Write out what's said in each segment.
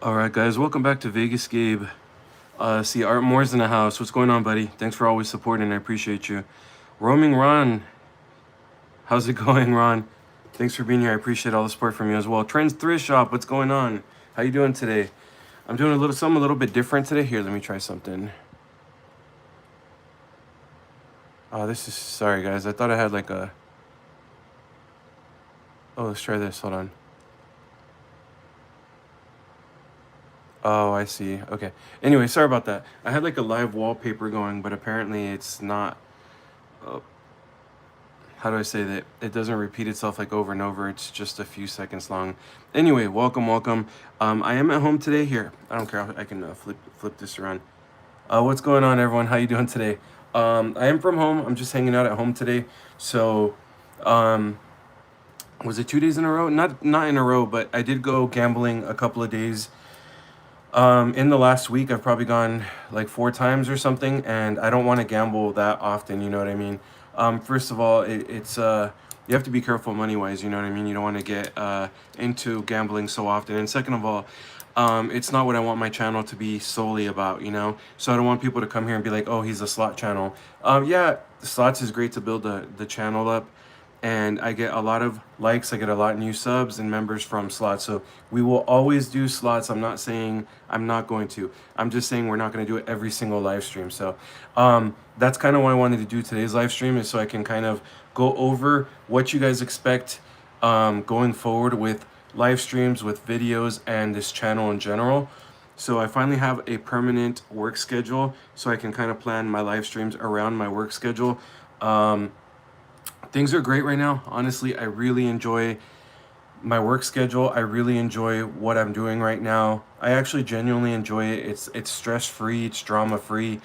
All right, guys, welcome back to Vegas Gabe. See, Art Moore's in the house. What's going on, buddy? Thanks for always supporting. I appreciate you. Roaming Ron, how's it going, Ron? Thanks for being here. I appreciate all the support from you as well. Trends Thrift Shop, what's going on? How you doing today? I'm doing something a little bit different today. Here, let me try something. This is sorry, guys. I thought I had like a. Oh, let's try this. Hold on. Oh, I see. Okay. Anyway, sorry about that. I had like a live wallpaper going, but apparently it's not. Uh, how do I say that? It doesn't repeat itself like over and over. It's just a few seconds long. Anyway, welcome, welcome. I am at home today. Here, I don't care. I can flip this around. What's going on, everyone? How you doing today? I am from home. I'm just hanging out at home today. So, um, was it 2 days in a row? Not in a row, but I did go gambling a couple of days. In the last week, I've probably gone like 4 times or something, and I don't want to gamble that often. You know what I mean? First of all, it's you have to be careful money wise. You know what I mean? You don't want to get into gambling so often. And second of all, it's not what I want my channel to be solely about. You know, so I don't want people to come here and be like, "Oh, he's a slot channel." Yeah, slots is great to build the channel up, and I get a lot of likes. I get a lot of new subs and members from slots. So we will always do slots. I'm not saying I'm not going to. I'm just saying we're not going to do it every single live stream. So that's kind of why I wanted to do today's live stream, is so I can kind of go over what you guys expect going forward with live streams, with videos, and this channel in general. So I finally have a permanent work schedule, so I can kind of plan my live streams around my work schedule. Things are great right now. Honestly, I really enjoy my work schedule. I really enjoy what I'm doing right now. I actually genuinely enjoy it. It's stress free. It's drama free.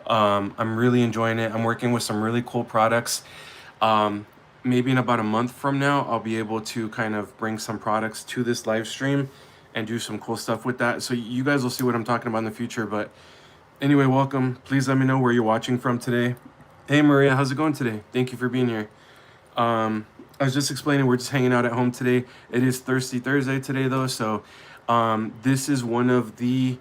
I'm really enjoying it. I'm working with some really cool products. Maybe in about a month from now, I'll be able to kind of bring some products to this live stream and do some cool stuff with that. So you guys will see what I'm talking about in the future. But anyway, welcome. Please let me know where you're watching from today. Hey Maria, how's it going today? Thank you for being here. I was just explaining, we're just hanging out at home today. It is Thirsty Thursday today, though, so this is one of the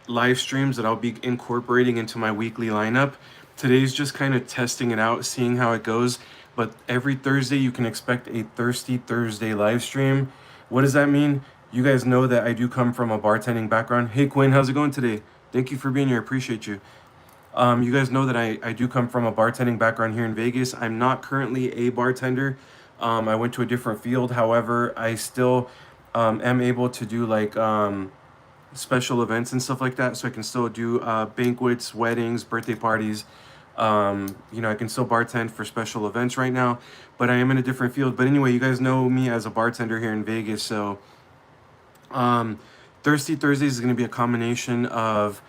live streams that I'll be incorporating into my weekly lineup. Today's just kind of testing it out, seeing how it goes. But every Thursday, you can expect a Thirsty Thursday live stream. What does that mean? You guys know that I do come from a bartending background. Hey, Quinn, how's it going today? Thank you for being here. Appreciate you. You guys know that I do come from a bartending background here in Vegas. I'm not currently a bartender. I went to a different field. However, I still am able to do like special events and stuff like that. So I can still do banquets, weddings, birthday parties. You know, I can still bartend for special events right now, but I am in a different field. But anyway, you guys know me as a bartender here in Vegas. So Thirsty Thursdays is going to be a combination of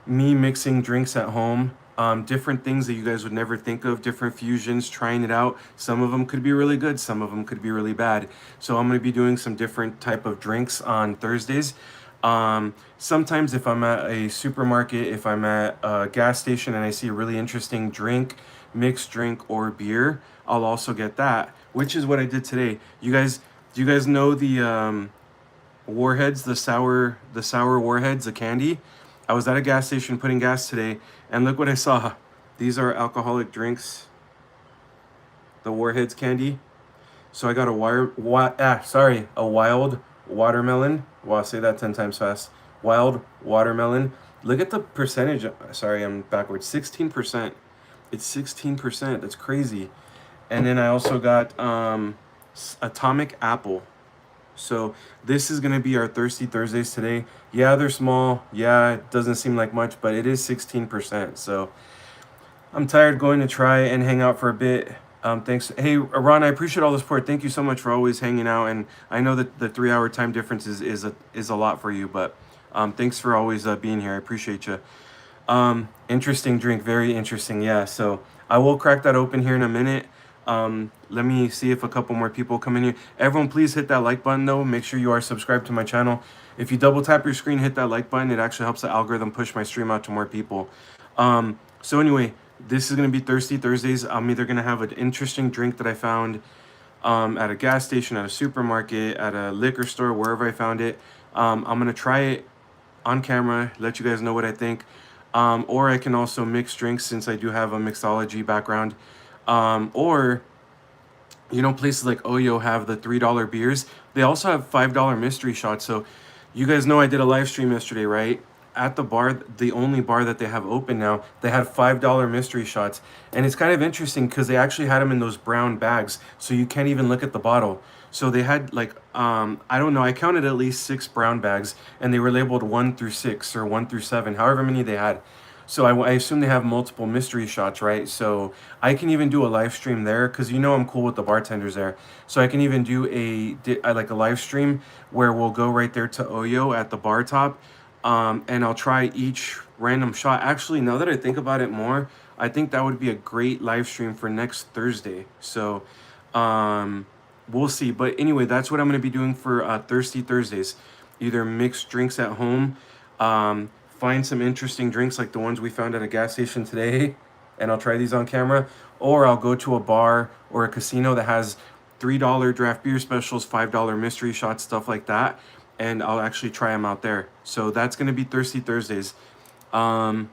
me mixing drinks at home, different things that you guys would never think of, different fusions, trying it out. Some of them could be really good, some of them could be really bad. So I'm going to be doing some different type of drinks on Thursdays. Sometimes if I'm at a supermarket, if I'm at a gas station and I see a really interesting drink, mixed drink or beer, I'll also get that, which is what I did today. Do you guys know the warheads, the sour warheads, the candy? I was at a gas station putting gas today, and look what I saw. These are alcoholic drinks, the Warheads candy. So I got a wild watermelon. Wow, say that 10 times fast. Wild watermelon. Look at the percentage. Sorry, I'm backwards. 16%. It's 16%. That's crazy. And then I also got atomic apple. So this is going to be our Thirsty Thursdays today. Yeah, they're small. Yeah, it doesn't seem like much, but it is 16%. So I'm tired, going to try and hang out for a bit. Thanks. Hey, Ron, I appreciate all the support. Thank you so much for always hanging out. And I know that the 3-hour time difference is a lot for you, but thanks for always being here. I appreciate you. Interesting drink. Very interesting. Yeah, so I will crack that open here in a minute. Let me see if a couple more people come in here. Everyone, please hit that like button, though. Make sure you are subscribed to my channel. If you double tap your screen, hit that like button. It actually helps the algorithm push my stream out to more people. So anyway, this is going to be Thirsty Thursdays. I'm either going to have an interesting drink that I found at a gas station, at a supermarket, at a liquor store, wherever I found it. I'm going to try it on camera, let you guys know what I think. Or I can also mix drinks since I do have a mixology background. Or you know, places like Oyo have the $3 beers. They also have $5 mystery shots. So you guys know I did a live stream yesterday, right? At the bar, the only bar that they have open now, they had $5 mystery shots. And it's kind of interesting because they actually had them in those brown bags. So you can't even look at the bottle. So they had like, I don't know, I counted at least 6 brown bags and they were labeled 1 through 6 or 1 through 7, however many they had. So I assume they have multiple mystery shots, right? So I can even do a live stream there because you know I'm cool with the bartenders there. So I can even do like a live stream where we'll go right there to Oyo at the bar top, and I'll try each random shot. Actually, now that I think about it more, I think that would be a great live stream for next Thursday. So we'll see. But anyway, that's what I'm going to be doing for Thirsty Thursdays. Either mix drinks at home. Find some interesting drinks like the ones we found at a gas station today, and I'll try these on camera. Or I'll go to a bar or a casino that has $3 draft beer specials, $5 mystery shots, stuff like that, and I'll actually try them out there. So that's gonna be Thirsty Thursdays. My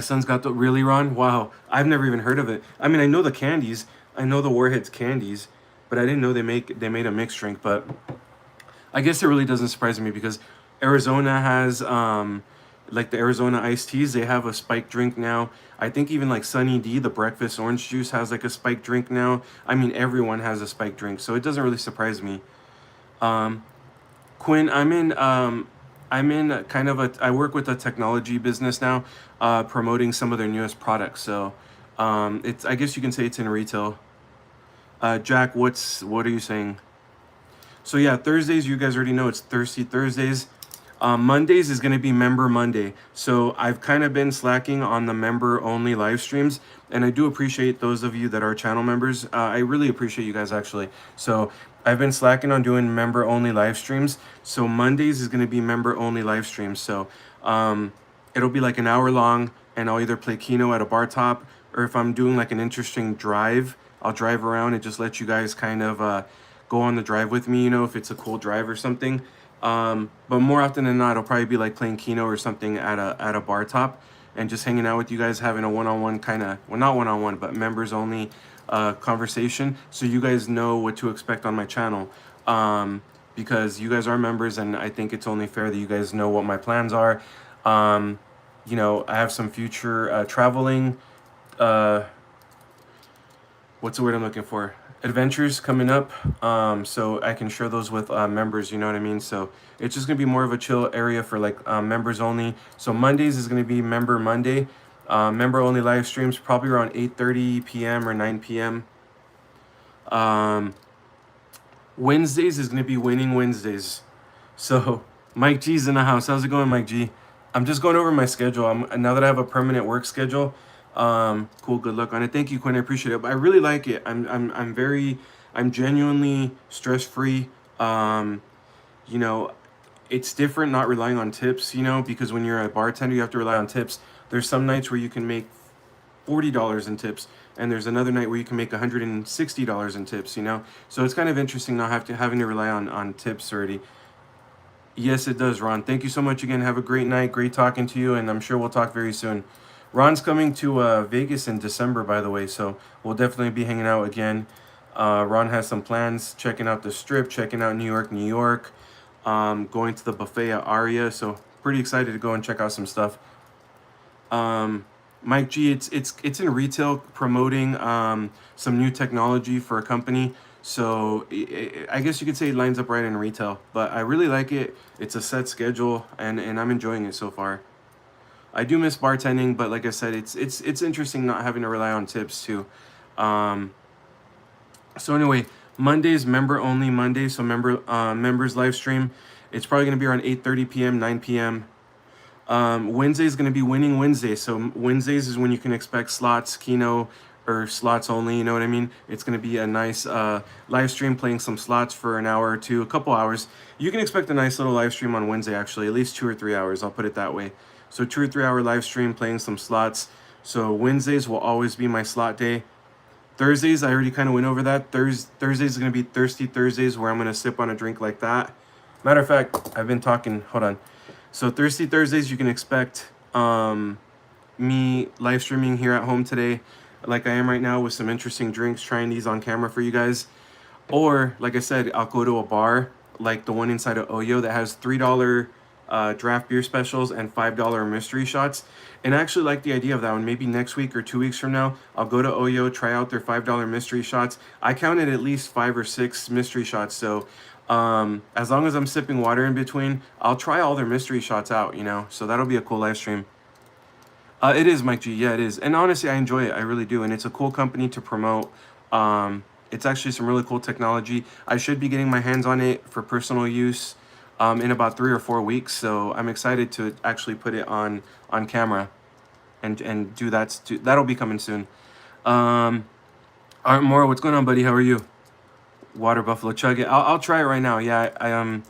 son's got the really, Ron. Wow, I've never even heard of it. I mean, I know the candies, I know the Warheads candies, but I didn't know they made a mixed drink. But I guess it really doesn't surprise me because Arizona has like the Arizona iced teas, they have a spiked drink now. I think even like Sunny D, the breakfast orange juice, has like a spiked drink now. I mean, everyone has a spiked drink, so it doesn't really surprise me. Quinn, I'm in kind of I work with a technology business now, promoting some of their newest products. So it's, I guess you can say it's in retail. Jack, what are you saying? So yeah, Thursdays, you guys already know it's Thirsty Thursdays. Mondays is going to be Member Monday. So I've kind of been slacking on the member only live streams, and I do appreciate those of you that are channel members. I really appreciate you guys actually. So I've been slacking on doing member only live streams. So Mondays is going to be member only live streams. So it'll be like an hour long, and I'll either play Keno at a bar top, or if I'm doing like an interesting drive, I'll drive around and just let you guys kind of go on the drive with me, you know, if it's a cool drive or something. But more often than not, it'll probably be like playing Keno or something at a bar top and just hanging out with you guys, having a one-on-one kind of, well, not one-on-one, but members only conversation, so you guys know what to expect on my channel. Because you guys are members, and I think it's only fair that you guys know what my plans are. You know, I have some future traveling, what's the word I'm looking for? Adventures coming up, so I can share those with members, you know what I mean? So it's just gonna be more of a chill area for like members only. So Mondays is gonna be Member Monday, member only live streams, probably around 8:30 p.m. or 9 p.m. Wednesdays is gonna be Winning Wednesdays. So Mike G's in the house. How's it going, Mike G? I'm just going over my schedule. Now that I have a permanent work schedule. Cool, good luck on it. Thank you, Quinn, I appreciate it. But I really like it. I'm genuinely stress-free. You know, it's different not relying on tips, you know, because when you're a bartender, you have to rely on tips. There's some nights where you can make $40 in tips, and there's another night where you can make $160 in tips, you know? So it's kind of interesting not having to rely on tips already. Yes, it does, Ron. Thank you so much again. Have a great night. Great talking to you, and I'm sure we'll talk very soon. Ron's coming to Vegas in December, by the way, so we'll definitely be hanging out again. Ron has some plans, checking out the Strip, checking out New York, going to the buffet at Aria, so pretty excited to go and check out some stuff. Mike G, it's in retail, promoting some new technology for a company. So I guess you could say it lines up right in retail, but I really like it. It's a set schedule, and I'm enjoying it so far. I do miss bartending, but like I said, it's interesting not having to rely on tips too. So anyway, Monday's member only Monday, so members live stream. It's probably gonna be around 8:30 p.m., 9 p.m. Wednesday is gonna be Winning Wednesday. So Wednesdays is when you can expect slots, Keno, or slots only. You know what I mean? It's gonna be a nice live stream playing some slots for an hour or two, a couple hours. You can expect a nice little live stream on Wednesday, actually, at least 2 or 3 hours. I'll put it that way. So 2 or 3 hour live stream playing some slots. So Wednesdays will always be my slot day. Thursdays, I already kind of went over that. Thursdays is going to be Thirsty Thursdays, where I'm going to sip on a drink like that. Matter of fact, I've been talking, hold on. So Thirsty Thursdays, you can expect me live streaming here at home today, like I am right now, with some interesting drinks, trying these on camera for you guys. Or, like I said, I'll go to a bar like the one inside of Oyo that has $3 draft beer specials and $5 mystery shots. And I actually like the idea of that one. Maybe next week or 2 weeks from now, I'll go to Oyo, try out their $5 mystery shots. I counted at least 5 or 6 mystery shots. So as long as I'm sipping water in between, I'll try all their mystery shots out, you know? So that'll be a cool live stream. It is, Mike G. Yeah, it is. And honestly, I enjoy it. I really do. And it's a cool company to promote. It's actually some really cool technology. I should be getting my hands on it for personal use in about 3 or 4 weeks. So I'm excited to actually put it on camera and do that. That'll be coming soon. Art Moore, what's going on, buddy? How are you? Water Buffalo, chug it. I'll try it right now. Yeah,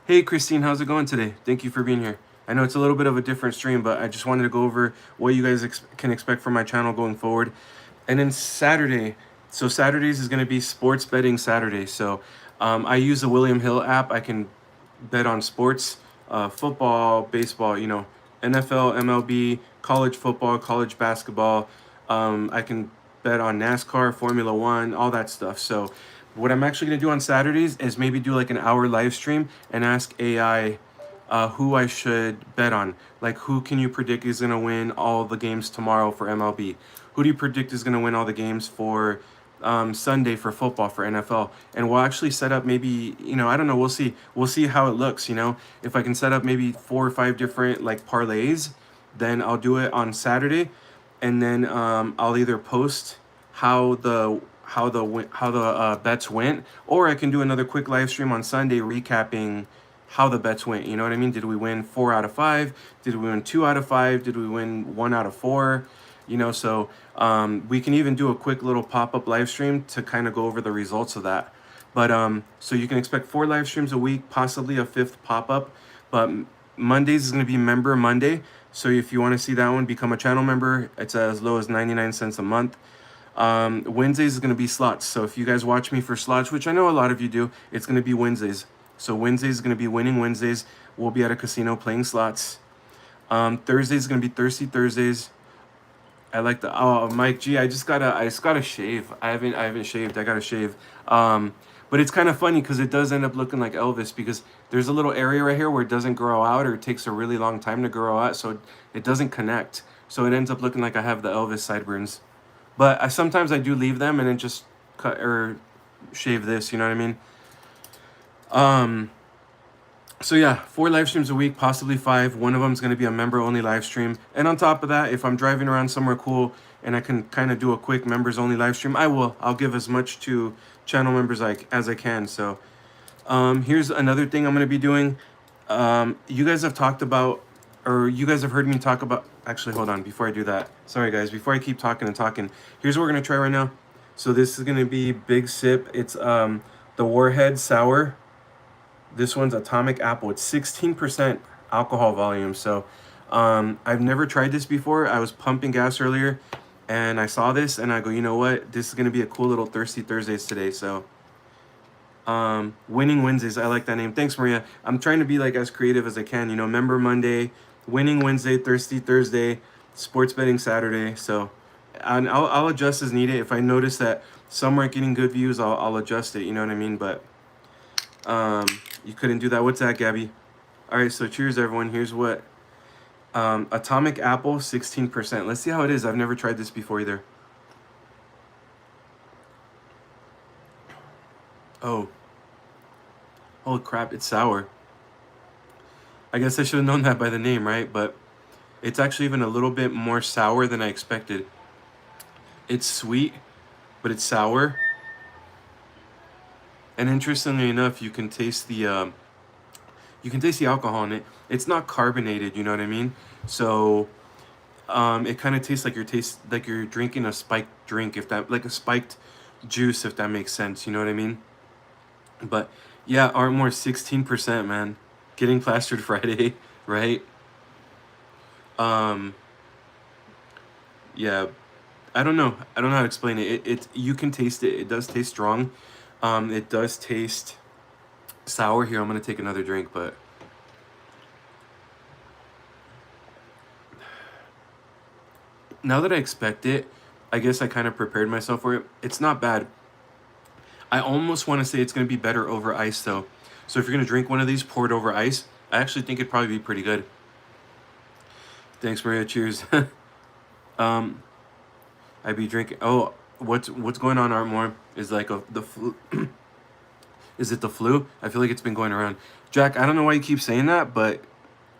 Hey, Christine, how's it going today? Thank you for being here. I know it's a little bit of a different stream, but I just wanted to go over what you guys can expect from my channel going forward. And then Saturday, so Saturdays is going to be sports betting Saturday. So I use the William Hill app. I can bet on sports, football, baseball, you know, NFL, MLB, college football, college basketball. I can bet on NASCAR, Formula One, all that stuff. So what I'm actually going to do on Saturdays is maybe do like an hour live stream and ask AI who I should bet on. Like, who can you predict is going to win all the games tomorrow for MLB? Who do you predict is going to win all the games for Sunday for football for NFL? And we'll actually set up maybe, you know, I don't know. We'll see. We'll see how it looks. You know, if I can set up maybe 4 or 5 different like parlays, then I'll do it on Saturday, and then I'll either post how the bets went, or I can do another quick live stream on Sunday recapping how the bets went. You know what I mean? Did we win 4 out of 5? Did we win 2 out of 5? Did we win 1 out of 4? You know, so we can even do a quick little pop-up live stream to kind of go over the results of that. But so you can expect 4 live streams a week, possibly a 5th pop-up. But Mondays is going to be Member Monday. So if you want to see that one, become a channel member. It's as low as 99 cents a month. Wednesdays is going to be slots. So if you guys watch me for slots, which I know a lot of you do, it's going to be Wednesdays. So Wednesdays is going to be Winning Wednesdays. We'll be at a casino playing slots. Thursdays is going to be Thirsty Thursdays. I like the Mike G. I just gotta shave. I haven't shaved. I gotta shave. But it's kind of funny because it does end up looking like Elvis, because there's a little area right here where it doesn't grow out, or it takes a really long time to grow out, so it doesn't connect. So it ends up looking like I have the Elvis sideburns. But sometimes I do leave them and then just cut or shave this. You know what I mean? So yeah, 4 live streams a week, possibly 5. One of them is going to be a member-only live stream. And on top of that, if I'm driving around somewhere cool and I can kind of do a quick members-only live stream, I will. I'll give as much to channel members as I can. So here's another thing I'm going to be doing. You guys have talked about, or you guys have heard me talk about... Actually, hold on. Before I do that, sorry guys. Before I keep talking and talking, here's what we're going to try right now. So this is going to be Big Sip. It's the Warhead Sour. This one's Atomic Apple. It's 16% alcohol volume. So I've never tried this before. I was pumping gas earlier and I saw this and I go, you know what? This is going to be a cool little Thirsty Thursdays today. So Winning Wednesdays. I like that name. Thanks, Maria. I'm trying to be like as creative as I can. You know, Member Monday, Winning Wednesday, Thirsty Thursday, Sports Betting Saturday. So and I'll adjust as needed. If I notice that some aren't getting good views, I'll adjust it. You know what I mean? But you couldn't do that. What's that, Gabby? All right, so cheers, everyone. Here's what Atomic Apple, 16%. Let's see how it is. I've never tried this before either. Oh, holy crap! It's sour. I guess I should have known that by the name, right? But it's actually even a little bit more sour than I expected. It's sweet, but it's sour. And interestingly enough, you can taste the alcohol in it. It's not carbonated, you know what I mean? So it kind of tastes like you're drinking a spiked drink, if that, like a spiked juice, if that makes sense, you know what I mean? But yeah, Artmore, 16%, man. Getting plastered Friday, right? Yeah, I don't know. I don't know how to explain it. It you can taste it. It does taste strong. It does taste sour. Here, I'm gonna take another drink, but Now that I expect it, I guess I kind of prepared myself for it. It's not bad. I almost want to say it's going to be better over ice though. So if you're going to drink one of these, pour it over ice. I actually think it'd probably be pretty good. Thanks, Maria. Cheers. um, I'd be drinking. Oh, what's going on, Artmore? Is like the flu. Is it the flu? I feel like it's been going around. Jack, I don't know why you keep saying that, but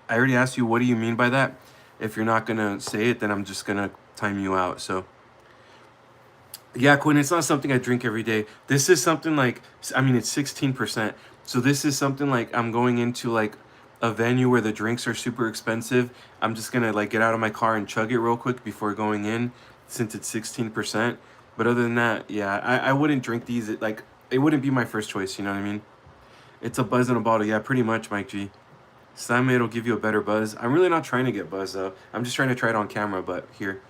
I already asked you, what do you mean by that? If you're not gonna say it, then I'm just gonna time you out. So yeah, Quinn, it's not something I drink every day. This is something like, I mean, it's 16%. So this is something like I'm going into like a venue where the drinks are super expensive. I'm just gonna like get out of my car and chug it real quick before going in, since it's 16%. But other than that, yeah, I wouldn't drink these. Like, it wouldn't be my first choice, you know what I mean? It's a buzz in a bottle. Yeah, pretty much, Mike G. Slime will give you a better buzz. I'm really not trying to get buzz though. I'm just trying to try it on camera, but here.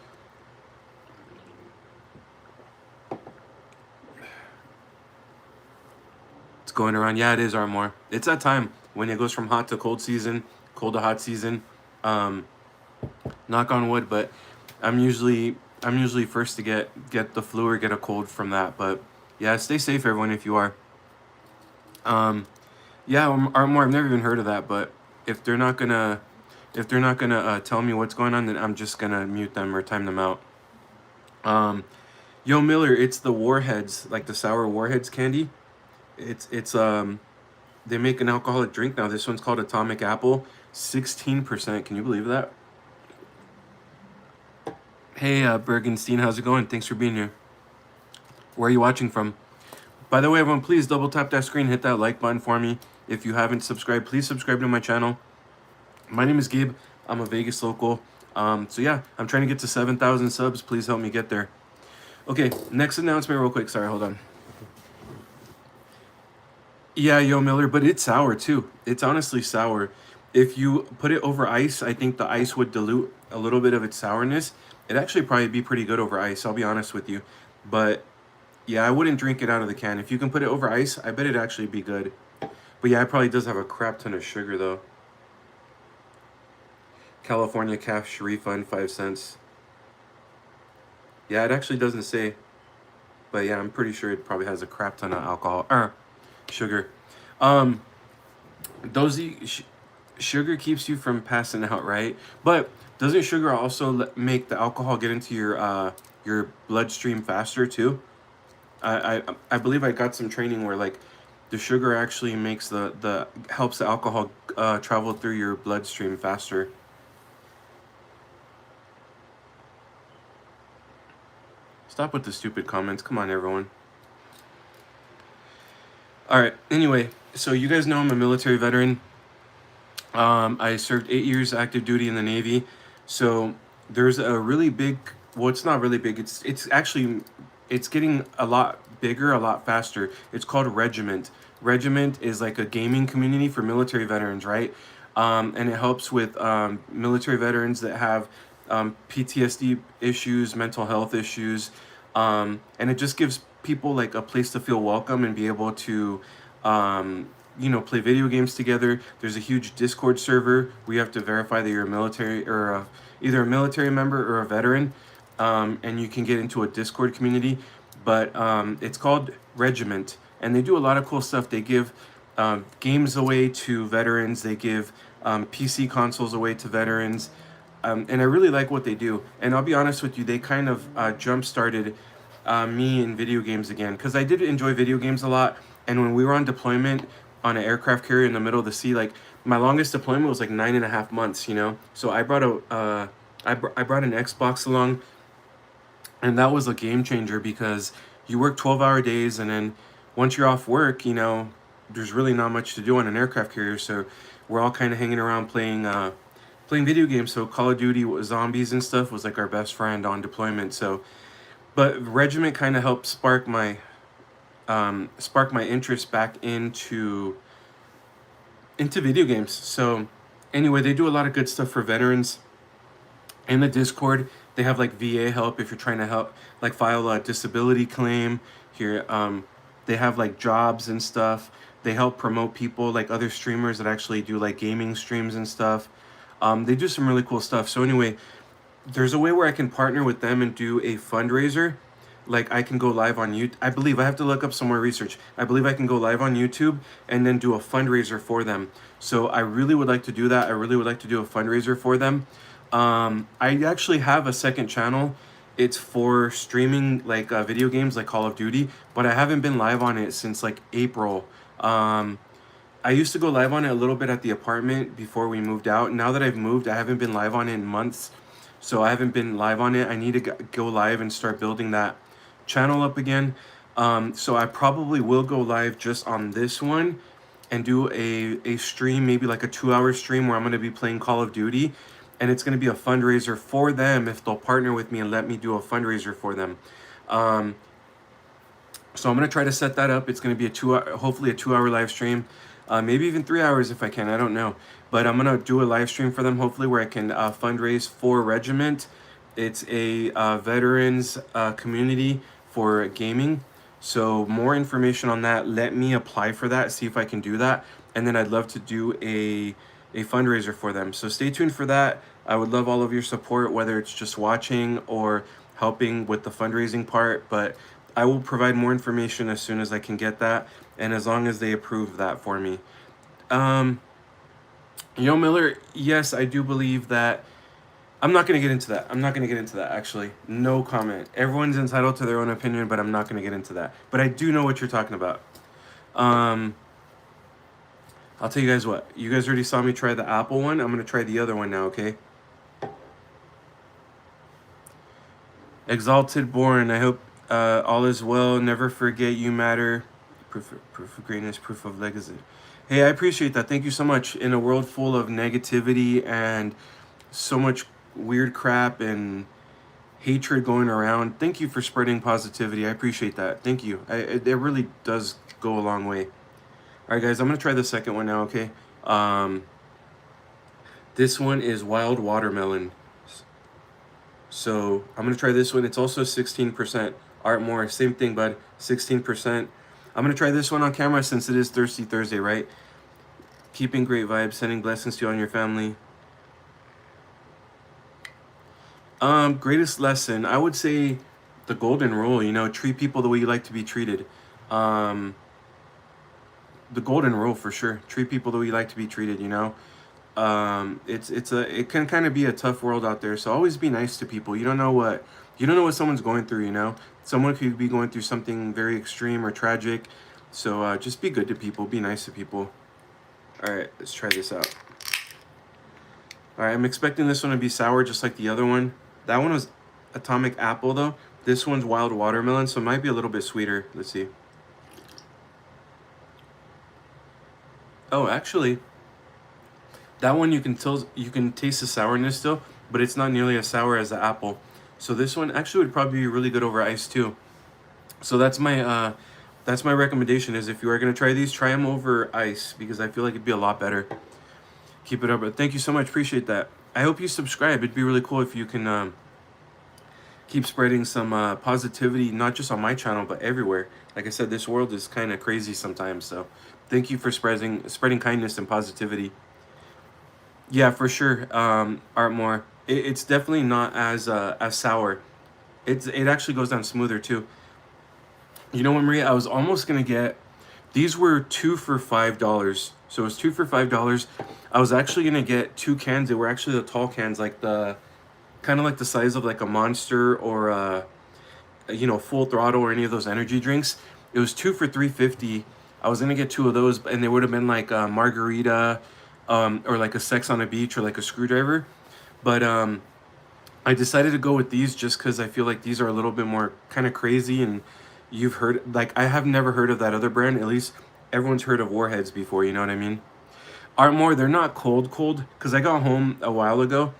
It's going around. Yeah, it is, Armor. It's that time when it goes from hot to cold season, cold to hot season. Um, knock on wood, but I'm usually first to get the flu or get a cold from that. But yeah, stay safe, everyone, if you are. Yeah, Armor. I've never even heard of that, but if they're not gonna tell me what's going on, then I'm just gonna mute them or time them out. Yo, Miller, it's the Warheads, like the sour Warheads candy. It's they make an alcoholic drink now. This one's called Atomic Apple, 16%. Can you believe that? Hey, Bergenstein, how's it going? Thanks for being here. Where are you watching from? By the way, everyone, please double tap that screen, hit that like button for me. If you haven't subscribed, please subscribe to my channel. My name is Gabe. I'm a Vegas local. So yeah, I'm trying to get to 7,000 subs. Please help me get there. Okay, next announcement real quick. Sorry, hold on. Yeah, yo, Miller, but it's sour too. It's honestly sour. If you put it over ice, I think the ice would dilute a little bit of its sourness. It'd actually probably be pretty good over ice, I'll be honest with you. But yeah, I wouldn't drink it out of the can. If you can put it over ice, I bet it'd actually be good. But yeah, it probably does have a crap ton of sugar though. California cash refund, 5 cents. Yeah, it actually doesn't say. But yeah, I'm pretty sure it probably has a crap ton of alcohol or sugar. Um, those sugar keeps you from passing out, right? But doesn't sugar also make the alcohol get into your bloodstream faster too? I believe I got some training where like the sugar actually makes the helps the alcohol travel through your bloodstream faster. Stop with the stupid comments. Come on, everyone. All right. Anyway, so you guys know I'm a military veteran. I served 8 years active duty in the Navy. So there's a really big. Well, it's not really big. It's actually it's getting a lot bigger, a lot faster. It's called Regiment. Regiment is like a gaming community for military veterans, right? And it helps with military veterans that have PTSD issues, mental health issues, and it just gives people like a place to feel welcome and be able to play video games together. There's a huge Discord server where you have to verify that you're a military or either a military member or a veteran, and you can get into a Discord community. But it's called Regiment, and they do a lot of cool stuff. They give games away to veterans. They give PC consoles away to veterans. And I really like what they do. And I'll be honest with you, they kind of jump-started me in video games again. Because I did enjoy video games a lot. And when we were on deployment on an aircraft carrier in the middle of the sea, like my longest deployment was like 9.5 months, you know? So I brought I brought an Xbox along. And that was a game changer because you work 12-hour days. And then once you're off work, there's really not much to do on an aircraft carrier. So we're all kind of hanging around playing video games. So Call of Duty zombies and stuff was like our best friend on deployment. So, but Regiment kind of helped spark my interest back into video games. So anyway, they do a lot of good stuff for veterans. In the Discord, they have like VA help if you're trying to help like file a disability claim. Here, they have like jobs and stuff. They help promote people like other streamers that actually do like gaming streams and stuff. They do some really cool stuff. So anyway, there's a way where I can partner with them and do a fundraiser. Like I can go live on YouTube. I believe I have to look up some more research. I believe I can go live on YouTube and then do a fundraiser for them. So I really would like to do that. I really would like to do a fundraiser for them. I actually have a second channel. It's for streaming like video games like Call of Duty, but I haven't been live on it since like April. Um, I used to go live on it a little bit at the apartment before we moved out. Now that I've moved, I haven't been live on it in months. So I haven't been live on it. I need to go live and start building that channel up again. So I probably will go live just on this one and do a stream, maybe like a 2 hour stream where I'm going to be playing Call of Duty. And it's going to be a fundraiser for them if they'll partner with me and let me do a fundraiser for them. Um, so I'm gonna try to set that up. It's gonna be a hopefully a 2 hour live stream, maybe even 3 hours if I can. I don't know, but I'm gonna do a live stream for them hopefully where I can fundraise for Regiment. It's a veterans community for gaming. So more information on that. Let me apply for that. See if I can do that, and then I'd love to do a fundraiser for them. So stay tuned for that. I would love all of your support, whether it's just watching or helping with the fundraising part. But I will provide more information as soon as I can get that, and as long as they approve that for me. Um, Miller, yes, I do believe that. I'm not going to get into that. I'm not going to get into that, actually. No comment. Everyone's entitled to their own opinion, but I'm not going to get into that. But I do know what you're talking about. Um, I'll tell you guys what. You guys already saw me try the Apple one. I'm going to try the other one now, okay? Exalted Born. I hope all is well. Never forget you matter. Proof of greatness, proof of legacy. Hey, I appreciate that. Thank you so much. In a world full of negativity and so much weird crap and hatred going around, thank you for spreading positivity. I appreciate that. Thank you. It really does go a long way. All right, guys, I'm going to try the second one now, okay? This one is Wild Watermelon. So I'm going to try this one. It's also 16%. Art More, same thing, bud. 16%. I'm going to try this one on camera since it is Thirsty Thursday, right? Keeping great vibes, sending blessings to you and your family. Greatest lesson, I would say the golden rule, treat people the way you like to be treated. The golden rule for sure. Treat people the way you like to be treated, it can kind of be a tough world out there. So always be nice to people. You don't know what someone's going through, Someone could be going through something very extreme or tragic. So just be good to people, be nice to people. All right, let's try this out. All right, I'm expecting this one to be sour just like the other one. That one was Atomic Apple though. This one's Wild Watermelon, so it might be a little bit sweeter. Let's see. Oh, actually, that one you can taste the sourness still, but it's not nearly as sour as the apple. So this one actually would probably be really good over ice too. So that's my recommendation is if you are gonna try these, try them over ice because I feel like it'd be a lot better. Keep it up, but thank you so much. Appreciate that. I hope you subscribe. It'd be really cool if you can keep spreading some positivity, not just on my channel, but everywhere. Like I said, this world is kind of crazy sometimes. So thank you for spreading kindness and positivity. Yeah, for sure. Artmore. It's definitely not as sour. It actually goes down smoother too. You know what, Maria? I was almost gonna get. These were 2 for $5, so it was 2 for $5. I was actually gonna get 2 cans. They were actually the tall cans, like the kind of like the size of like a Monster or Full Throttle or any of those energy drinks. It was 2 for $3.50. I was gonna get 2 of those, and they would have been like a margarita, or like a Sex on a Beach or like a Screwdriver. But I decided to go with these just because I feel like these are a little bit more kind of crazy, and you've heard, like, I have never heard of that other brand. At least everyone's heard of Warheads before, you know what I mean? Artmore, they're not cold because I got home a while ago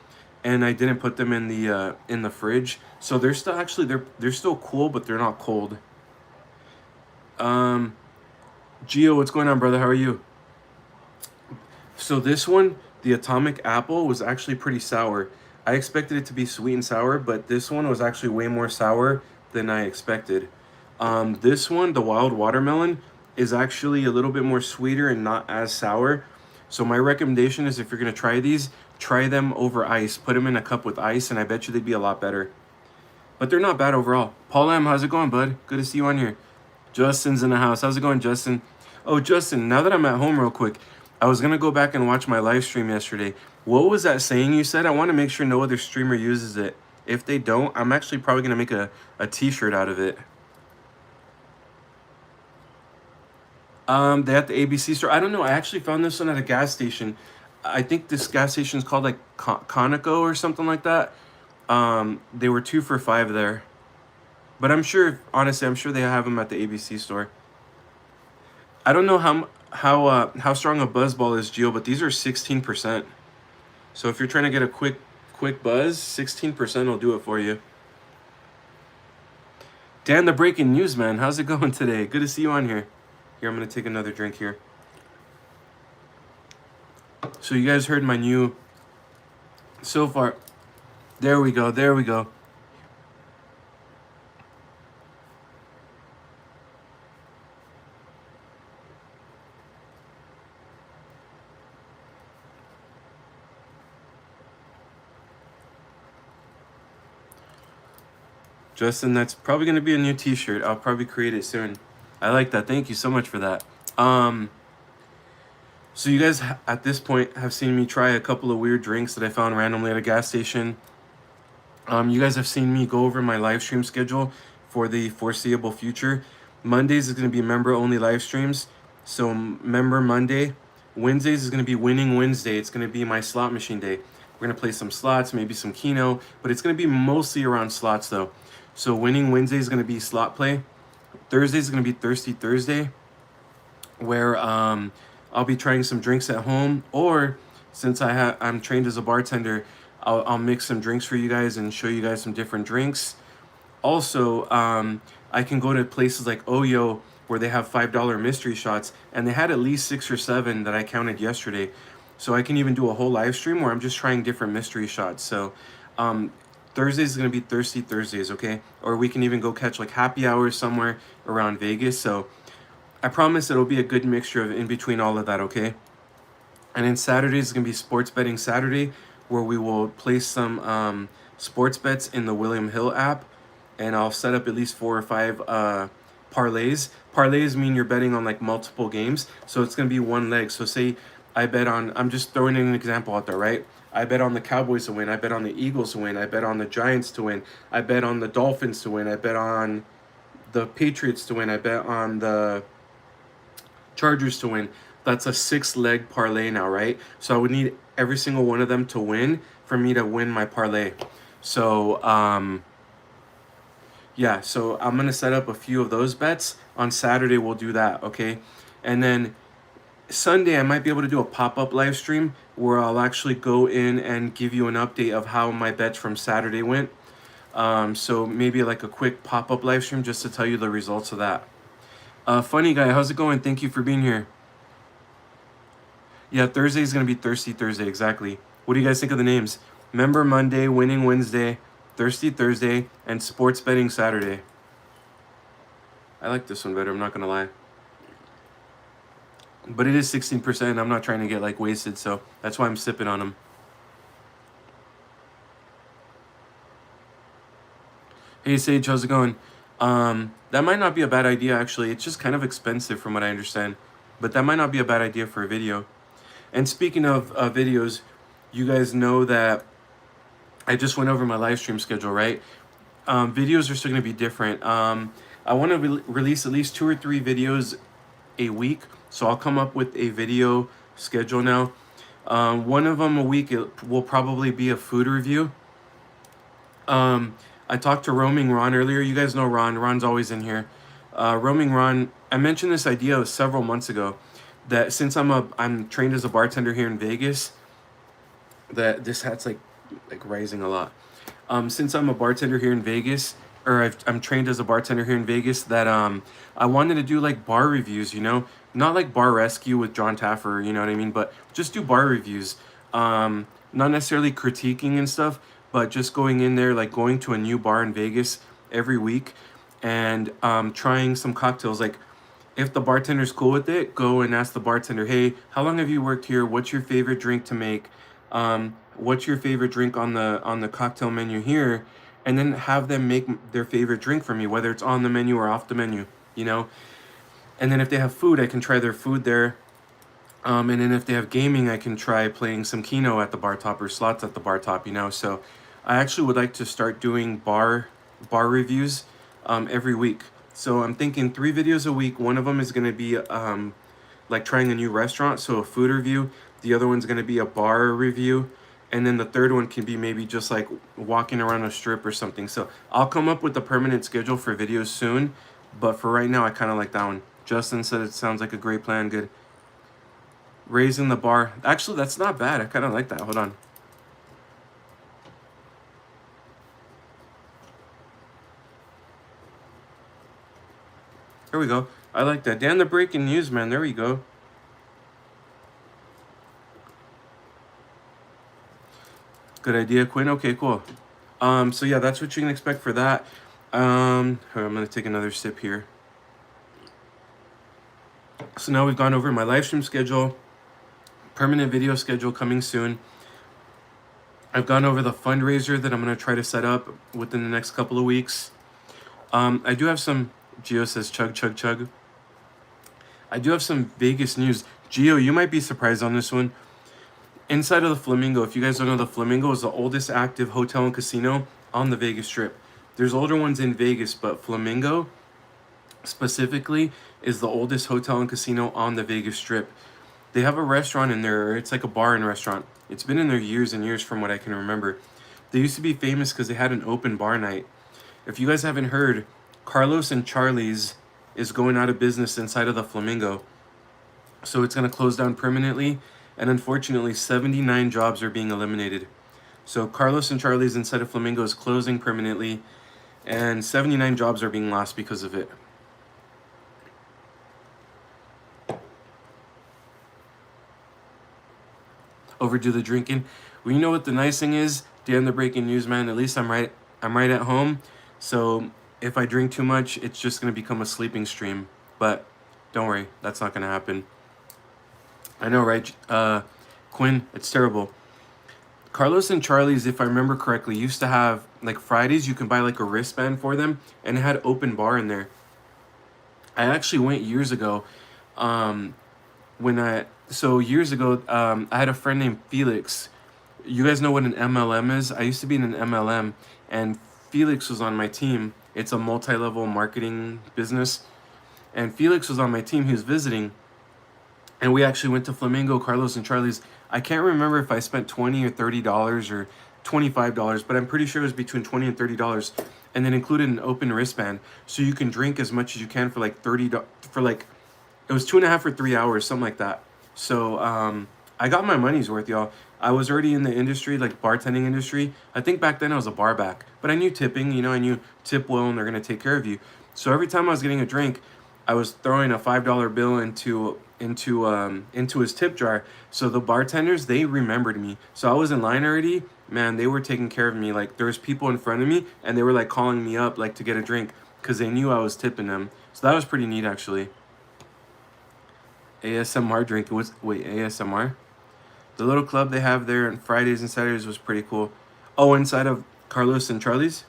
and I didn't put them in the fridge. So they're still actually they're still cool, but they're not cold. Gio, what's going on, brother? How are you? So this one, the Atomic Apple, was actually pretty sour. I expected it to be sweet and sour, but this one was actually way more sour than I expected. This one, the Wild Watermelon, is actually a little bit more sweeter and not as sour. So my recommendation is, if you're gonna try these, try them over ice. Put them in a cup with ice, and I bet you they'd be a lot better. But they're not bad overall. Paul M, how's it going, bud? Good to see you on here. Justin's in the house. How's it going, Justin? Oh, Justin, now that I'm at home real quick, I was going to go back and watch my live stream yesterday. What was that saying you said? I want to make sure no other streamer uses it. If they don't, I'm actually probably going to make a t-shirt out of it. They at the ABC store. I don't know. I actually found this one at a gas station. I think this gas station is called like Conoco or something like that. They were 2 for $5 there. But I'm sure, honestly, I'm sure they have them at the ABC store. I don't know how strong a buzz ball is, Gio, but these are 16%. So if you're trying to get a quick buzz, 16% will do it for you. Dan, the breaking news man, how's it going today? Good to see you on here. Here, I'm gonna take another drink here. So you guys heard my new, so far, there we go, there we go. Justin, that's probably going to be a new t-shirt. I'll probably create it soon. I like that. Thank you so much for that. So you guys at this point have seen me try a couple of weird drinks that I found randomly at a gas station. You guys have seen me go over my live stream schedule for the foreseeable future. Mondays is going to be member-only live streams. So member Monday. Wednesdays is going to be winning Wednesday. It's going to be my slot machine day. We're going to play some slots, maybe some Keno, but it's going to be mostly around slots though. So winning Wednesday is going to be slot play. Thursday is going to be Thirsty Thursday, where I'll be trying some drinks at home, or since I'm trained as a bartender, I'll mix some drinks for you guys and show you guys some different drinks. Also, I can go to places like Oyo where they have $5 mystery shots, and they had at least 6 or 7 that I counted yesterday. So I can even do a whole live stream where I'm just trying different mystery shots. So Thursdays is going to be Thirsty Thursdays, okay? Or we can even go catch like happy hours somewhere around Vegas. So I promise it'll be a good mixture of in between all of that, okay? And then Saturdays is going to be Sports Betting Saturday, where we will place some sports bets in the William Hill app. And I'll set up at least 4 or 5 parlays. Parlays mean you're betting on like multiple games. So it's going to be one leg. So say I bet on, I'm just throwing in an example out there, right? I bet on the Cowboys to win. I bet on the Eagles to win. I bet on the Giants to win. I bet on the Dolphins to win. I bet on the Patriots to win. I bet on the Chargers to win. That's a 6-leg parlay now, right? So I would need every single one of them to win for me to win my parlay. So, yeah, so I'm going to set up a few of those bets. On Saturday, we'll do that, okay? And then Sunday, I might be able to do a pop-up live stream where I'll actually go in and give you an update of how my bets from Saturday went. So maybe like a quick pop-up live stream just to tell you the results of that. Funny guy, how's it going? Thank you for being here. Yeah, Thursday is going to be Thirsty Thursday, exactly. What do you guys think of the names? Member Monday, Winning Wednesday, Thirsty Thursday, and Sports Betting Saturday. I like this one better, I'm not going to lie. But it is 16%. I'm not trying to get like wasted, so that's why I'm sipping on them. Hey Sage, how's it going? That might not be a bad idea actually. It's just kind of expensive from what I understand. But that might not be a bad idea for a video. And speaking of videos, you guys know that I just went over my live stream schedule, right? Videos are still going to be different. I want to release at least 2 or 3 videos a week. So I'll come up with a video schedule now. One of them a week will probably be a food review. I talked to Roaming Ron earlier. You guys know Ron. Ron's always in here. Roaming Ron, I mentioned this idea several months ago that since I'm trained as a bartender here in Vegas, that this hat's like rising a lot. Since I'm a bartender here in Vegas, or I'm trained as a bartender here in Vegas, that I wanted to do like bar reviews, you know, not like Bar Rescue with John Taffer, you know what I mean, but just do bar reviews. Not necessarily critiquing and stuff, but just going in there, like going to a new bar in Vegas every week and trying some cocktails. Like if the bartender's cool with it, go and ask the bartender, hey, how long have you worked here? What's your favorite drink to make? What's your favorite drink on the cocktail menu here? And then have them make their favorite drink for me, whether it's on the menu or off the menu, you know? And then if they have food, I can try their food there. And then if they have gaming, I can try playing some Keno at the bar top or slots at the bar top, you know? So I actually would like to start doing bar reviews every week. So I'm thinking 3 videos a week. One of them is going to be like trying a new restaurant, so a food review. The other one's going to be a bar review. And then the third one can be maybe just like walking around a strip or something. So I'll come up with a permanent schedule for videos soon. But for right now, I kind of like that one. Justin said it sounds like a great plan. Good. Raising the bar. Actually, that's not bad. I kind of like that. Hold on. There we go. I like that. Dan the breaking news, man. There we go. Good idea, Quinn. Okay, cool. So yeah, that's what you can expect for that. I'm gonna take another sip here. So now we've gone over my live stream schedule, permanent video schedule coming soon. I've gone over the fundraiser that I'm gonna try to set up within the next couple of weeks. I do have some. Geo says chug chug chug. I do have some Vegas news. Geo, you might be surprised on this one. Inside of the Flamingo, if you guys don't know, the Flamingo is the oldest active hotel and casino on the Vegas Strip. There's older ones in Vegas, but Flamingo specifically is the oldest hotel and casino on the Vegas Strip. They have a restaurant in there. It's like a bar and restaurant. It's been in there years and years from what I can remember. They used to be famous because they had an open bar night. If you guys haven't heard, Carlos and Charlie's is going out of business inside of the Flamingo. So it's going to close down permanently. And unfortunately, 79 jobs are being eliminated. So Carlos and Charlie's inside of Flamingo is closing permanently. And 79 jobs are being lost because of it. Overdo the drinking. Well, you know what the nice thing is? Dan the breaking news, man. At least I'm right at home. So if I drink too much, it's just going to become a sleeping stream. But don't worry, that's not going to happen. I know, right? Quinn, it's terrible. Carlos and Charlie's, if I remember correctly, used to have, like, Fridays, you can buy, like, a wristband for them, and it had open bar in there. I actually went years ago, years ago, I had a friend named Felix. You guys know what an MLM is? I used to be in an MLM, and Felix was on my team. It's a multi-level marketing business, and Felix was on my team. He was visiting, and we actually went to Flamingo, Carlos and Charlie's. I can't remember if I spent $20 or $30 or $25, but I'm pretty sure it was between $20 and $30, and then included an open wristband, so you can drink as much as you can for like $30 for like, it was 2.5 or 3 hours, something like that. So I got my money's worth, y'all. I was already in the industry, like bartending industry. I think back then I was a bar back, but I knew tipping. You know, I knew tip well and they're gonna take care of you. So every time I was getting a drink, I was throwing a $5 bill into his tip jar. So the bartenders, they remembered me. So I was in line already. Man, they were taking care of me. Like, there was people in front of me and they were like calling me up like to get a drink because they knew I was tipping them. So that was pretty neat, actually. ASMR drinking. Wait, ASMR? The little club they have there on Fridays and Saturdays was pretty cool. Oh, inside of Carlos and Charlie's?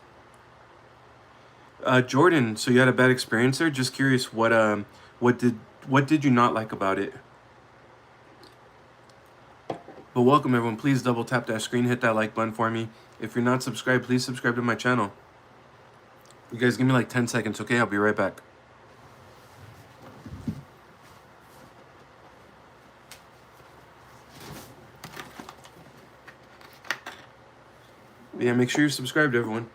Jordan, so you had a bad experience there? Just curious, what did you not like about it? But welcome, everyone. Please double tap that screen, hit that like button for me. If you're not subscribed, please subscribe to my channel. You guys give me like 10 seconds, okay? I'll be right back. Yeah, make sure you're subscribed, everyone.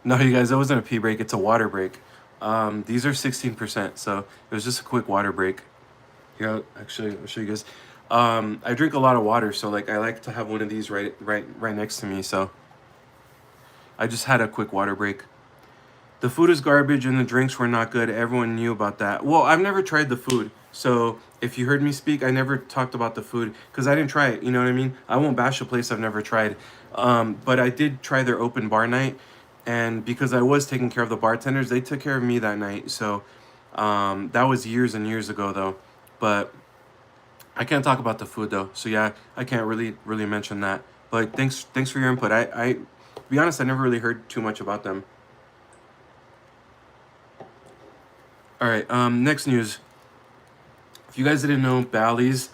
No, you guys, that wasn't a pee break. It's a water break. These are 16%, so it was just a quick water break. Here, actually, I'll show you guys. I drink a lot of water, so like I like to have one of these right next to me. So I just had a quick water break. The food is garbage and the drinks were not good. Everyone knew about that. Well, I've never tried the food, so if you heard me speak, I never talked about the food because I didn't try it. You know what I mean? I won't bash a place I've never tried. But I did try their open bar night, and because I was taking care of the bartenders, they took care of me that night. So that was years and years ago, though. But I can't talk about the food though. So yeah, I can't really mention that. But thanks for your input. To be honest, I never really heard too much about them. All right. Next news. If you guys didn't know, Bally's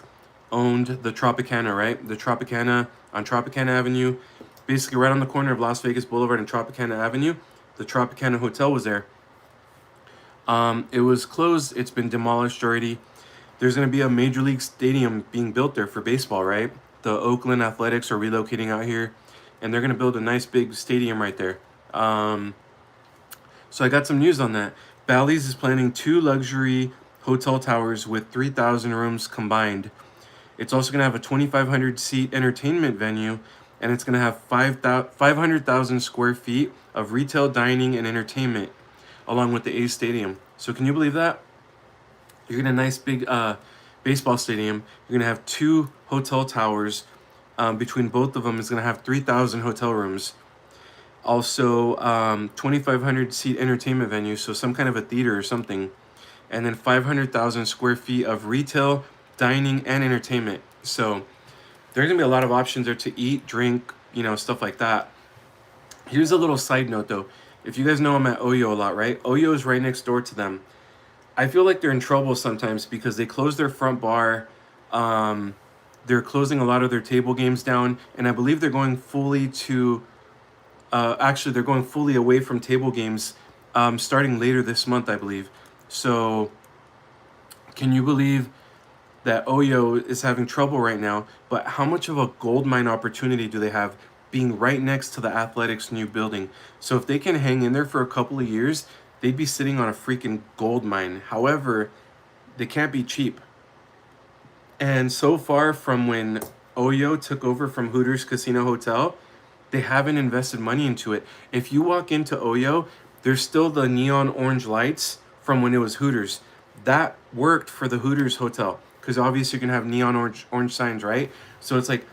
owned the Tropicana, right? The Tropicana on Tropicana Avenue, basically right on the corner of Las Vegas Boulevard and Tropicana Avenue. The Tropicana Hotel was there. It was closed. It's been demolished already. There's going to be a major league stadium being built there for baseball, right? The Oakland Athletics are relocating out here, and they're going to build a nice big stadium right there. So I got some news on that. Bally's is planning 2 luxury hotel towers with 3,000 rooms combined. It's also going to have a 2,500 seat entertainment venue, and it's going to have 500,000 square feet of retail dining and entertainment, along with the A's Stadium. So can you believe that? You're going to have a nice big baseball stadium. You're going to have 2 hotel towers. Between both of them is going to have 3,000 hotel rooms. Also, 2,500 seat entertainment venue, so some kind of a theater or something. And then 500,000 square feet of retail, dining, and entertainment. So there's going to be a lot of options there to eat, drink, stuff like that. Here's a little side note, though. If you guys know I'm at Oyo a lot, right? Oyo is right next door to them. I feel like they're in trouble sometimes because they close their front bar. They're closing a lot of their table games down. And I believe they're going fully to... actually, they're going fully away from table games starting later this month, I believe. So can you believe that Oyo is having trouble right now? But how much of a gold mine opportunity do they have being right next to the Athletics' new building? So if they can hang in there for a couple of years, they'd be sitting on a freaking gold mine. However, they can't be cheap. And so far from when Oyo took over from Hooters Casino Hotel, they haven't invested money into it. If you walk into Oyo, there's still the neon orange lights from when it was Hooters. That worked for the Hooters hotel because obviously you can have neon orange signs, right? So it's like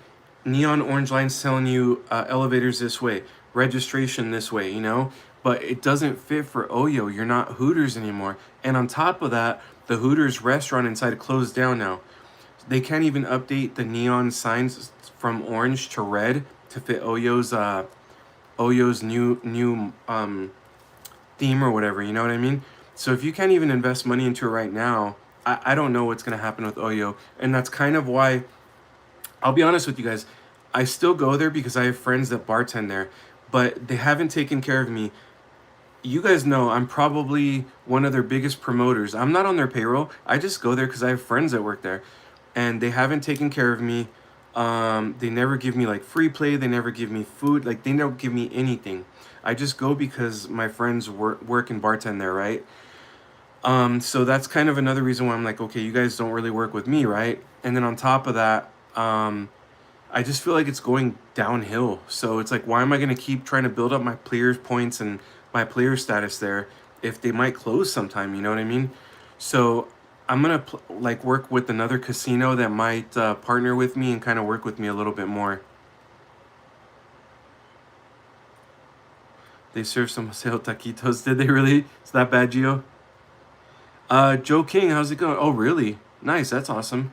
neon orange lines telling you elevators this way, registration this way, But it doesn't fit for Oyo. You're not Hooters anymore. And on top of that, the Hooters restaurant inside closed down now. They can't even update the neon signs from orange to red to fit Oyo's new theme or whatever. You know what I mean? So if you can't even invest money into it right now, I don't know what's gonna happen with Oyo, and that's kind of why. I'll be honest with you guys. I still go there because I have friends that bartend there, but they haven't taken care of me. You guys know I'm probably one of their biggest promoters. I'm not on their payroll. I just go there because I have friends that work there, and they haven't taken care of me. They never give me like free play. They never give me food. Like they don't give me anything. I just go because my friends work and bartend there, right? So that's kind of another reason why I'm like, okay, you guys don't really work with me, right? And then on top of that, I just feel like it's going downhill. So it's like, why am I going to keep trying to build up my players' points and my player status there if they might close sometime? You know what I mean? So I'm gonna work with another casino that might partner with me and kind of work with me a little bit more. They serve some Paseo taquitos. Did they really? Is that bad, Gio? Joe King, how's it going? Oh, really? Nice. That's awesome.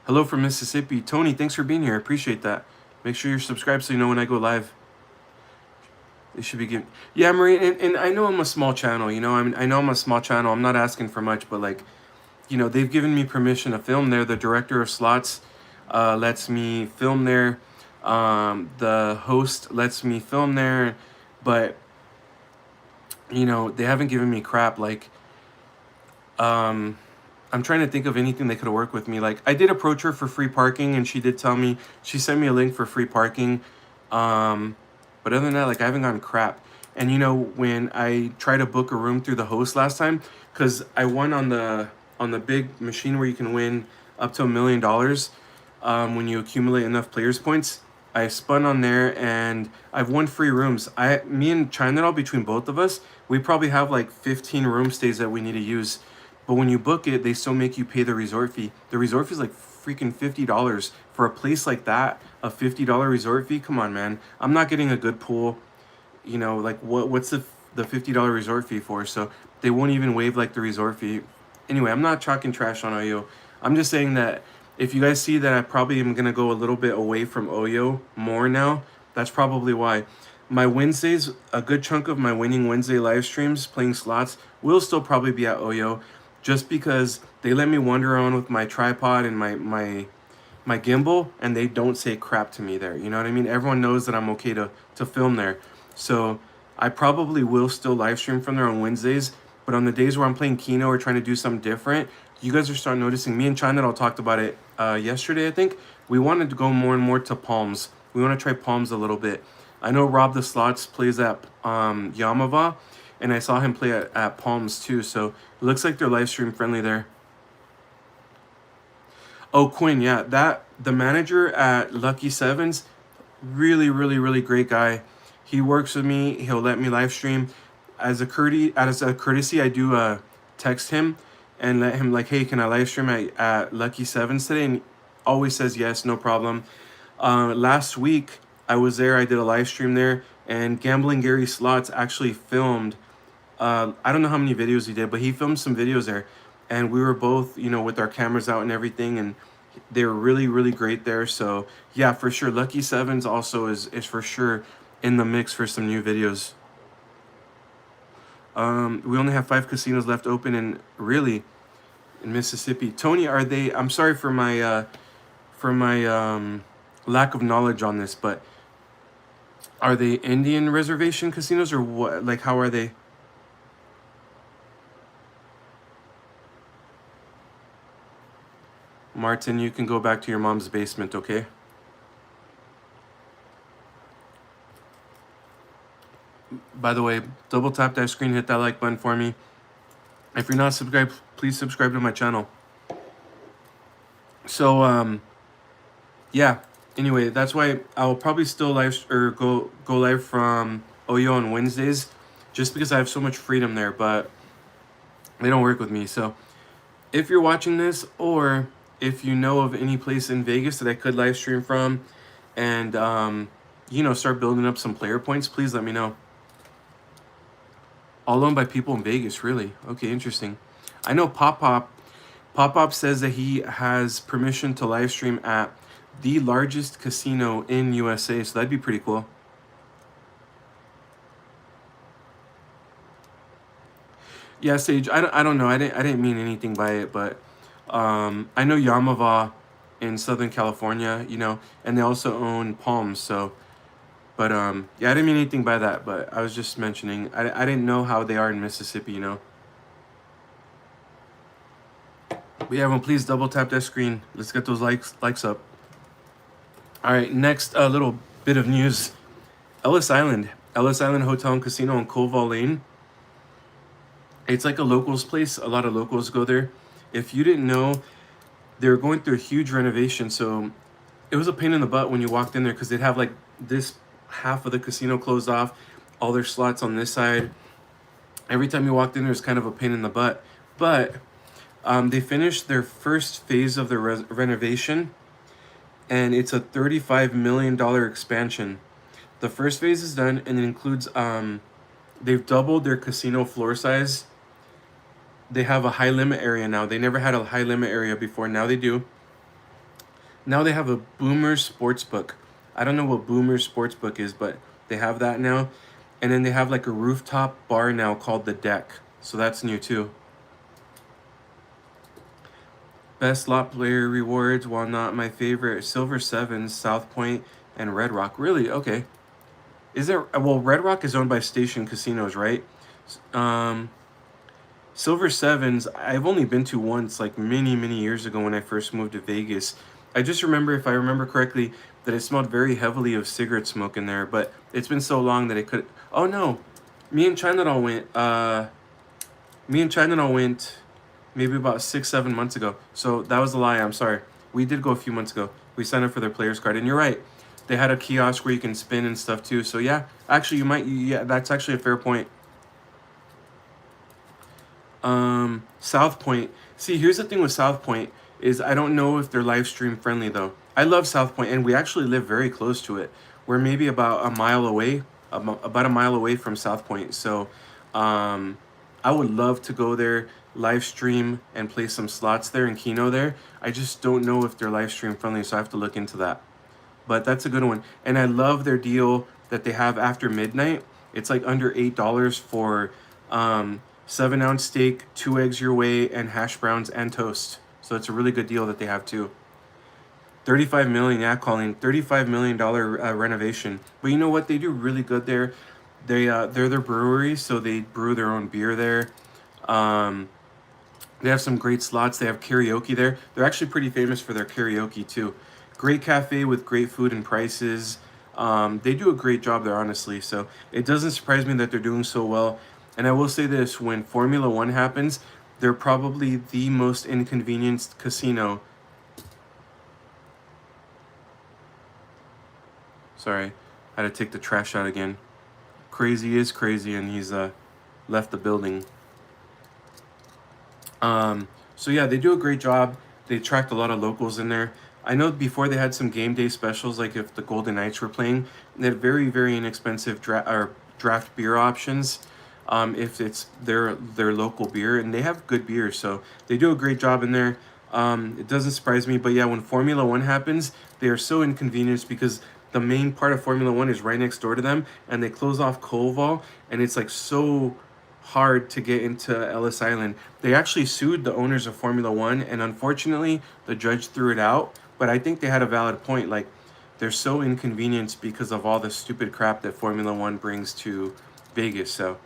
Hello from Mississippi. Tony, thanks for being here. I appreciate that. Make sure you're subscribed so you know when I go live. They should be giving... Yeah, Marie, and I know I'm a small channel, I know I'm a small channel. I'm not asking for much, but they've given me permission to film there. The director of slots lets me film there. The host lets me film there, but they haven't given me crap. I'm trying to think of anything they could have worked with me. I did approach her for free parking, and she did tell me, she sent me a link for free parking. But other than that, I haven't gotten crap. And when I tried to book a room through the host last time, because I won on the big machine where you can win up to $1 million when you accumulate enough players points, I spun on there and I've won free rooms. Me and China, between both of us, we probably have 15 room stays that we need to use. But when you book it, they still make you pay the resort fee. The resort fee is like freaking $50 for a place like that. A $50 resort fee. Come on, man. I'm not getting a good pool. You know, like what's the $50 resort fee for? So they won't even waive like the resort fee. Anyway, I'm not talking trash on Oyo. I'm just saying that if you guys see that I probably am gonna go a little bit away from Oyo more now, that's probably why. My Wednesdays, a good chunk of my winning Wednesday live streams playing slots will still probably be at Oyo, just because they let me wander around with my tripod and my gimbal, and they don't say crap to me there. You know what I mean? Everyone knows that I'm okay to film there. So I probably will still live stream from there on Wednesdays, but on the days where I'm playing Keno or trying to do something different, you guys are starting noticing. Me and China all talked about it yesterday, I think. We wanted to go more and more to Palms. We want to try Palms a little bit. I know Rob the Slots plays at Yamava, and I saw him play at Palms too, so it looks like they're live stream friendly there. Oh, Quinn, yeah, that the manager at Lucky Sevens, really, really, really great guy. He works with me. He'll let me live stream. As a courtesy, I do text him and let him like, hey, can I live stream at Lucky Sevens today? And he always says yes, no problem. Last week I was there. I did a live stream there, and Gambling Gary Slots actually filmed. I don't know how many videos he did, but he filmed some videos there, and we were both, you know, with our cameras out and everything, and they were really, really great there. So yeah, for sure, Lucky Sevens also is for sure in the mix for some new videos. We only have 5 casinos left open, and really in Mississippi. Tony, are they? I'm sorry for my lack of knowledge on this, but are they Indian reservation casinos or what? Like, how are they? Martin, you can go back to your mom's basement, okay? By the way, double tap that screen, hit that like button for me. If you're not subscribed, please subscribe to my channel. So, yeah. Anyway, that's why I'll probably still go live from Oyo on Wednesdays, just because I have so much freedom there. But they don't work with me. So, if you're watching this, or if you know of any place in Vegas that I could live stream from, and you know, start building up some player points, please let me know. All owned by people in Vegas, really? Okay, interesting. I know Pop says that he has permission to live stream at the largest casino in USA, so that'd be pretty cool. Yeah, Sage, I don't know. I didn't mean anything by it, but I know Yamava in Southern California, you know, and they also own Palms, so. But yeah, I didn't mean anything by that, but I was just mentioning, I didn't know how they are in Mississippi, you know. But yeah, everyone, please double tap that screen. Let's get those likes up. All right, next little bit of news. Ellis Island Hotel and Casino on Koval Lane. It's like a locals place. A lot of locals go there. If you didn't know, they're going through a huge renovation, so it was a pain in the butt when you walked in there, because they'd have like this half of the casino closed off, all their slots on this side. Every time you walked in there was kind of a pain in the butt. But they finished their first phase of the renovation, and it's a $35 million expansion. The first phase is done, and it includes they've doubled their casino floor size. They have a high limit area now. They never had a high limit area before. Now they do. Now they have a Boomer Sportsbook. I don't know what Boomer Sportsbook is, but they have that now. And then they have like a rooftop bar now called The Deck. So that's new too. Best slot player rewards, while not my favorite, Silver Sevens, South Point, and Red Rock. Really? Okay. Is there... Well, Red Rock is owned by Station Casinos, right? Silver Sevens, I've only been to once, like many, many years ago when I first moved to Vegas. I just remember, if I remember correctly, that it smelled very heavily of cigarette smoke in there, but it's been so long that it could... Oh, no. Me and China went maybe about 6-7 months ago. So that was a lie. I'm sorry. We did go a few months ago. We signed up for their players card, and you're right. They had a kiosk where you can spin and stuff too. So yeah, actually, yeah, that's actually a fair point. South Point. See, here's the thing with South Point is I don't know if they're live stream friendly though. I love South Point, and we actually live very close to it. We're maybe about a mile away, about a mile away from South Point. So, um, I would love to go there, live stream, and play some slots there and Keno there. I just don't know if they're live stream friendly, so I have to look into that. But that's a good one. And I love their deal that they have after midnight. It's like under $8 for 7-ounce steak, 2 eggs your way, and hash browns and toast. So it's a really good deal that they have too. 35 million, yeah, Colleen, $35 million renovation. But you know what? They do really good there. They're their brewery, so they brew their own beer there. Um, they have some great slots. They have karaoke there. They're actually pretty famous for their karaoke too. Great cafe with great food and prices. They do a great job there, honestly. So it doesn't surprise me that they're doing so well. And I will say this, when Formula One happens, they're probably the most inconvenienced casino. Sorry, I had to take the trash out again. Crazy is crazy, and he's left the building. So yeah, they do a great job. They attract a lot of locals in there. I know before they had some game day specials, like if the Golden Knights were playing, they had very, very inexpensive draft beer options. If it's their local beer, and they have good beer, so they do a great job in there. It doesn't surprise me, but yeah, when Formula One happens, they are so inconvenienced because the main part of Formula One is right next door to them, and they close off Koval, and it's like so hard to get into Ellis Island. They actually sued the owners of Formula One, and unfortunately, the judge threw it out. But I think they had a valid point. Like, they're so inconvenienced because of all the stupid crap that Formula One brings to Vegas. So,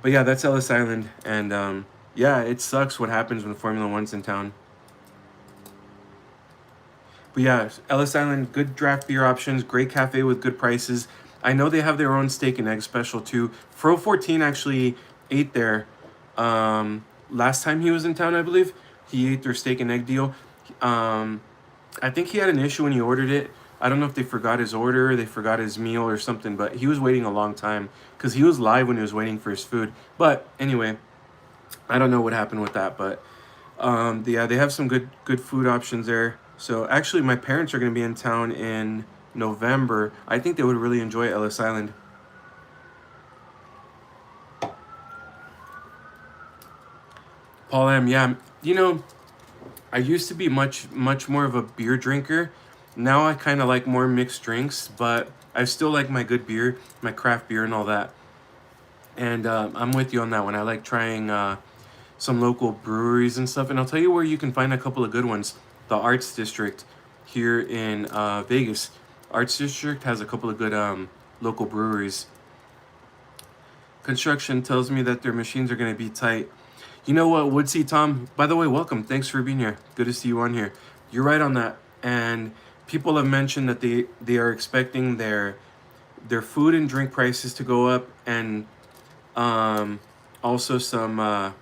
but yeah, that's Ellis Island, and yeah, it sucks what happens when Formula One's in town. But yeah, Ellis Island, good draft beer options, great cafe with good prices. I know they have their own steak and egg special too. Fro 14 actually ate there last time he was in town, I believe. He ate their steak and egg deal. Um, I think he had an issue when he ordered it. I don't know if they forgot his order, they forgot his meal or something, but he was waiting a long time because he was live when he was waiting for his food. But anyway, I don't know what happened with that, but yeah, they have some good food options there. So actually, my parents are going to be in town in November. I think they would really enjoy Ellis Island. Paul M, yeah, you know, I used to be much more of a beer drinker. Now I kind of like more mixed drinks, but I still like my good beer, my craft beer, and all that. And I'm with you on that one. I like trying some local breweries and stuff. And I'll tell you where you can find a couple of good ones. The Arts District here in Vegas. Arts District has a couple of good local breweries. Construction tells me that their machines are going to be tight. You know what, Woodsy Tom? By the way, welcome. Thanks for being here. Good to see you on here. You're right on that. And people have mentioned that they are expecting their food and drink prices to go up, and also some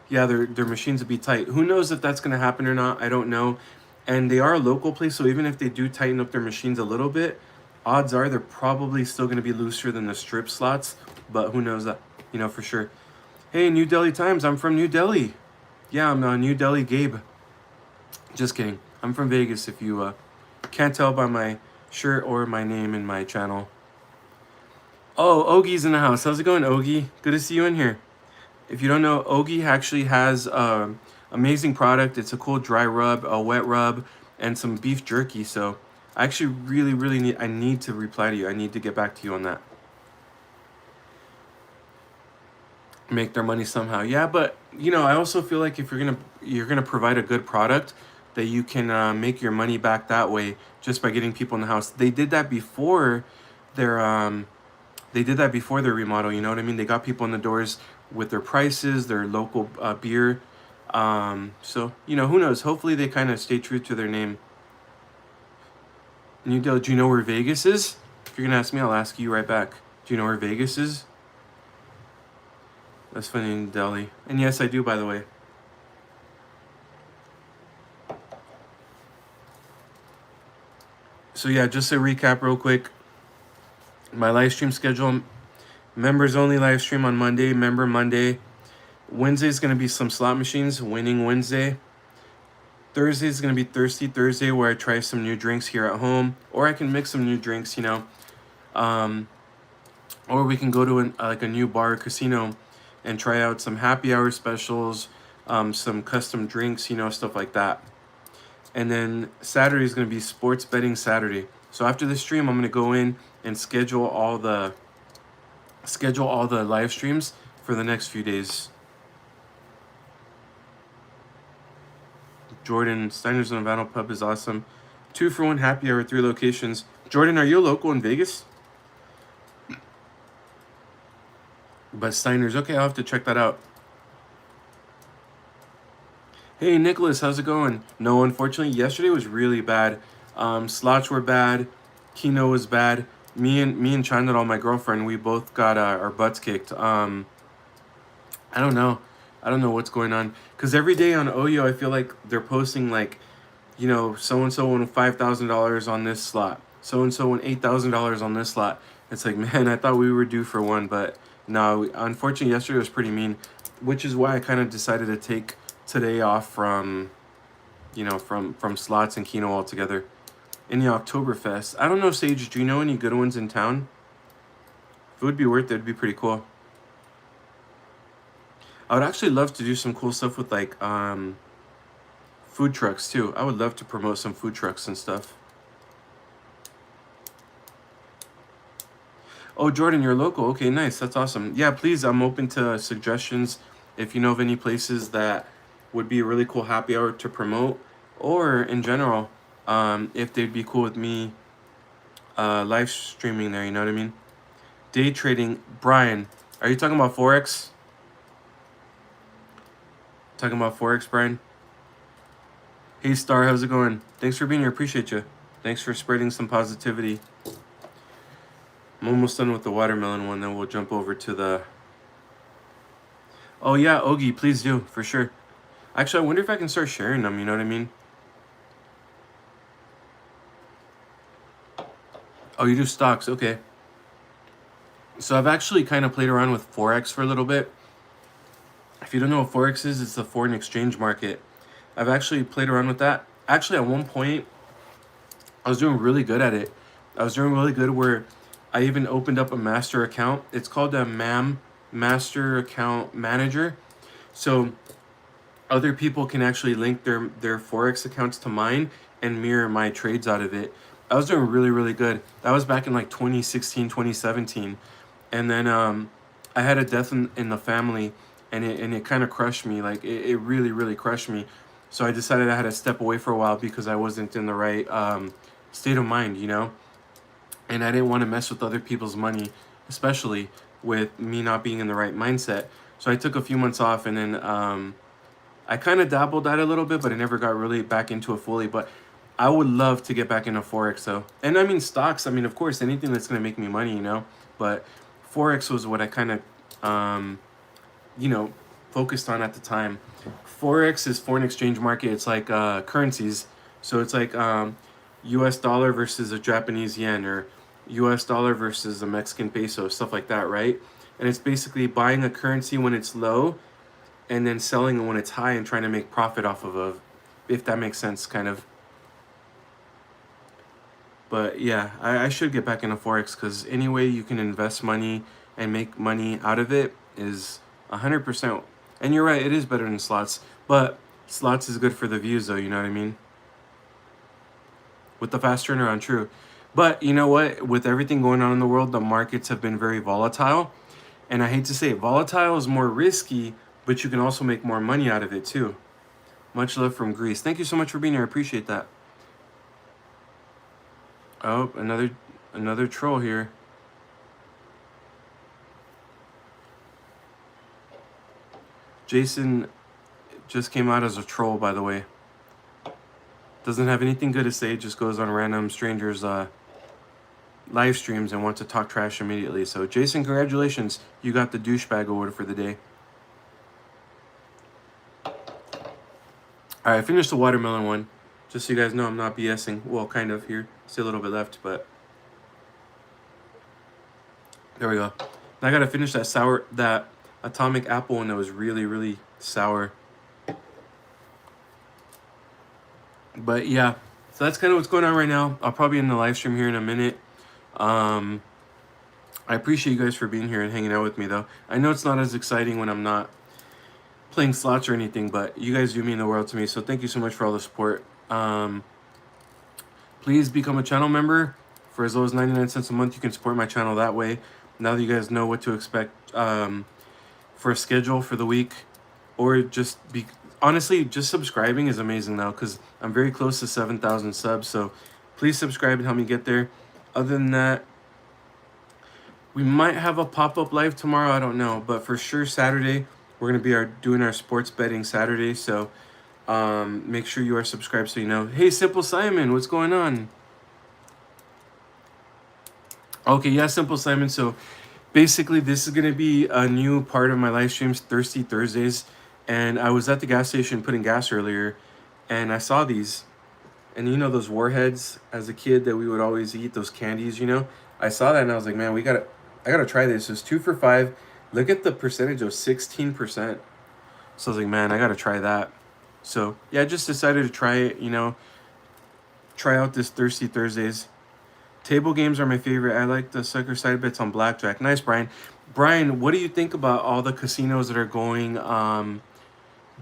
yeah, their machines will be tight. Who knows if that's gonna happen or not? I don't know. And they are a local place, so even if they do tighten up their machines a little bit, odds are they're probably still gonna be looser than the strip slots. But who knows that, you know, for sure. Hey, New Delhi Times, I'm from New Delhi. Yeah, I'm New Delhi Gabe. Just kidding. I'm from Vegas if you can't tell by my shirt or my name in my channel. Oh, Ogie's in the house. How's it going, Ogie? Good to see you in here. If you don't know, Ogie actually has amazing product. It's a cool dry rub, a wet rub, and some beef jerky. So I actually really need to reply to you. I need to get back to you on that. Make their money somehow. Yeah, but you know, I also feel like if you're gonna provide a good product, that you can make your money back that way just by getting people in the house. They did that before their their remodel. You know what I mean? They got people in the doors with their prices, their local beer. So you know, who knows? Hopefully, they kind of stay true to their name. Do you know where Vegas is? If you're gonna ask me, I'll ask you right back. Do you know where Vegas is? That's funny, in Delhi. And yes, I do, by the way. So yeah, just a recap real quick. My live stream schedule: members only live stream on Monday, Member Monday. Wednesday's gonna be some slot machines, winning Wednesday. Thursday's gonna be Thirsty Thursday, where I try some new drinks here at home, or I can mix some new drinks, you know. Um, or we can go to like a new bar or casino and try out some happy hour specials, some custom drinks, you know, stuff like that. And then Saturday is gonna be sports betting Saturday. So after the stream, I'm gonna go in and schedule all the live streams for the next few days. Jordan, Steiner's on Nevada Pub is awesome. 2-for-1 happy hour, 3 locations. Jordan, are you local in Vegas? But Steiner's, okay, I'll have to check that out. Hey, Nicholas, how's it going? No, unfortunately, yesterday was really bad. Slots were bad. Keno was bad. Me and China, my girlfriend, we both got our butts kicked. I don't know. I don't know what's going on. Because every day on Oyo, I feel like they're posting like, you know, so-and-so won $5,000 on this slot. So-and-so won $8,000 on this slot. It's like, man, I thought we were due for one. But no, unfortunately, yesterday was pretty mean. Which is why I kind of decided to take today off from, you know, from slots and Keno altogether. In the Oktoberfest. I don't know, Sage, do you know any good ones in town? If it would be worth it, it'd be pretty cool. I would actually love to do some cool stuff with like food trucks too. I would love to promote some food trucks and stuff. Oh, Jordan, you're local. Okay, nice. That's awesome. Yeah, please, I'm open to suggestions. If you know of any places that would be a really cool happy hour to promote, or in general, if they'd be cool with me live streaming there, you know what I mean? Day trading. Brian, are you talking about Forex? Talking about Forex, Brian? Hey, Star, how's it going? Thanks for being here. Appreciate you. Thanks for spreading some positivity. I'm almost done with the watermelon one, then we'll jump over to the... Oh, yeah, Ogie, please do, for sure. Actually, I wonder if I can start sharing them, you know what I mean? Oh, you do stocks, okay. So I've actually kind of played around with Forex for a little bit. If you don't know what Forex is, it's the foreign exchange market. I've actually played around with that. Actually, at one point, I was doing really good at it. I was doing really good where I even opened up a master account. It's called a MAM, Master Account Manager. So other people can actually link their Forex accounts to mine and mirror my trades out of it. I was doing really, really good. That was back in like 2016, 2017. And then I had a death in the family, and it kind of crushed me. Like it really, really crushed me. So I decided I had to step away for a while because I wasn't in the right state of mind, you know? And I didn't want to mess with other people's money, especially with me not being in the right mindset. So I took a few months off, and then I kind of dabbled at it a little bit, but I never got really back into it fully. But I would love to get back into Forex, though. And I mean, stocks, I mean, of course, anything that's going to make me money, you know? But Forex was what I kind of, you know, focused on at the time. Forex is foreign exchange market. It's like currencies. So it's like US dollar versus a Japanese yen, or US dollar versus a Mexican peso, stuff like that, right? And it's basically buying a currency when it's low and then selling it when it's high and trying to make profit off of it, if that makes sense, kind of. But yeah, I should get back into Forex, because any way you can invest money and make money out of it is 100%. And you're right, it is better than slots. But slots is good for the views, though, you know what I mean? With the fast turnaround, true. But you know what? With everything going on in the world, the markets have been very volatile. And I hate to say it, volatile is more risky, but you can also make more money out of it too. Much love from Greece. Thank you so much for being here. I appreciate that. Oh, another troll here. Jason just came out as a troll, by the way. Doesn't have anything good to say, just goes on random strangers' live streams and wants to talk trash immediately. So, Jason, congratulations. You got the douchebag award for the day. Alright, I finished the watermelon one. Just so you guys know, I'm not BSing. Well, kind of here. Still a little bit left, but... There we go. Now I gotta finish that atomic apple and it was really, really sour. But yeah, so that's kind of what's going on right now. I'll probably end the live stream here in a minute. Um, I appreciate you guys for being here and hanging out with me, though. I know it's not as exciting when I'm not playing slots or anything, but you guys do mean the world to me. So thank you so much for all the support. Please become a channel member. For as low as 99 cents a month, you can support my channel that way. Now that you guys know what to expect for a schedule for the week, or just be honestly, just subscribing is amazing now because I'm very close to 7,000 subs. So please subscribe and help me get there. Other than that, we might have a pop-up live tomorrow. I don't know, but for sure Saturday we're gonna be doing our sports betting Saturday. So make sure you are subscribed so you know. Hey, Simple Simon, what's going on? Okay, yeah, Simple Simon. So basically, this is going to be a new part of my live streams, Thirsty Thursdays. And I was at the gas station putting gas earlier, and I saw these. And you know those warheads as a kid that we would always eat, those candies, you know? I saw that and I was like, man, I gotta try this. It's 2 for $5. Look at the percentage of 16%. So I was like, man, I gotta try that. So yeah, I just decided to try it, you know, try out this Thirsty Thursdays. Table games are my favorite. I like the sucker side bets on blackjack. Nice, Brian. Brian, what do you think about all the casinos that are going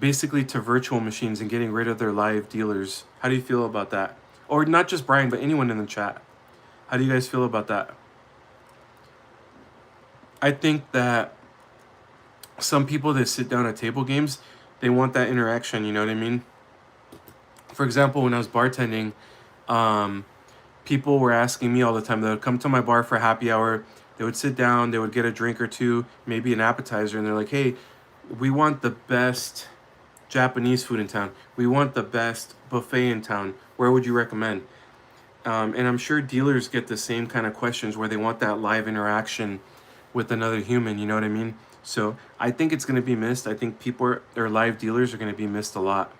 basically to virtual machines and getting rid of their live dealers? How do you feel about that? Or not just Brian, but anyone in the chat. How do you guys feel about that? I think that some people that sit down at table games, they want that interaction, you know what I mean? For example, when I was bartending, people were asking me all the time. They would come to my bar for happy hour. They would sit down. They would get a drink or two, maybe an appetizer, and they're like, "Hey, we want the best Japanese food in town. We want the best buffet in town. Where would you recommend?" And I'm sure dealers get the same kind of questions where they want that live interaction with another human. You know what I mean? So I think it's going to be missed. I think or live dealers are going to be missed a lot.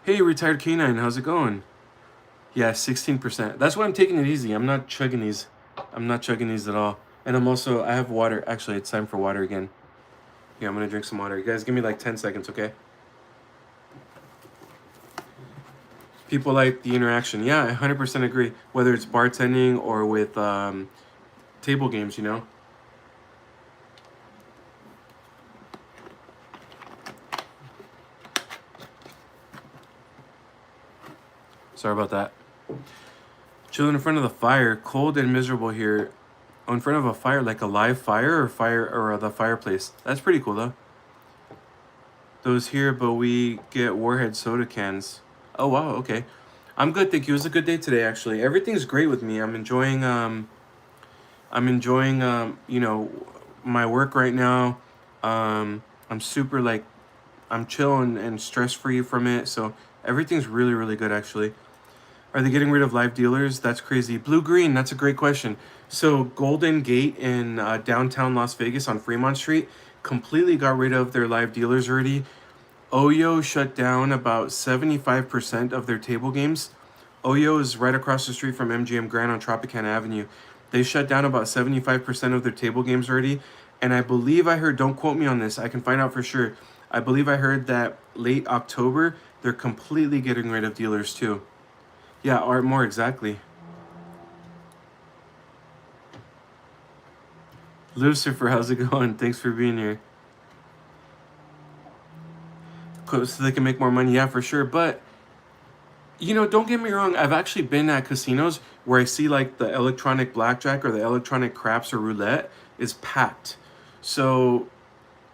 Hey, retired canine, how's it going? Yeah, 16%. That's why I'm taking it easy. I'm not chugging these. I'm not chugging these at all. And I have water. Actually, it's time for water again. Yeah, I'm going to drink some water. You guys give me like 10 seconds, okay? People like the interaction. Yeah, I 100% agree. Whether it's bartending or with table games, you know? Sorry about that. Chilling in front of the fire. Cold and miserable here. Oh, in front of a fire, like a live fire or the fireplace. That's pretty cool, though. Those here, but we get Warhead soda cans. Oh, wow, okay. I'm good, thank you. It was a good day today, actually. Everything's great with me. I'm enjoying, you know, my work right now. I'm super, like, I'm chilling and stress-free from it. So everything's really, really good, actually. Are they getting rid of live dealers? That's crazy. Blue-green, that's a great question. So Golden Gate in downtown Las Vegas on Fremont Street completely got rid of their live dealers already. Oyo shut down about 75% of their table games. Oyo is right across the street from MGM Grand on Tropicana Avenue. They shut down about 75% of their table games already. And I believe I heard, don't quote me on this, I can find out for sure. I believe I heard that late October, they're completely getting rid of dealers too. Yeah, or more exactly. Lucifer, how's it going? Thanks for being here. So they can make more money, yeah, for sure. But, you know, don't get me wrong. I've actually been at casinos where I see like the electronic blackjack or the electronic craps or roulette is packed. So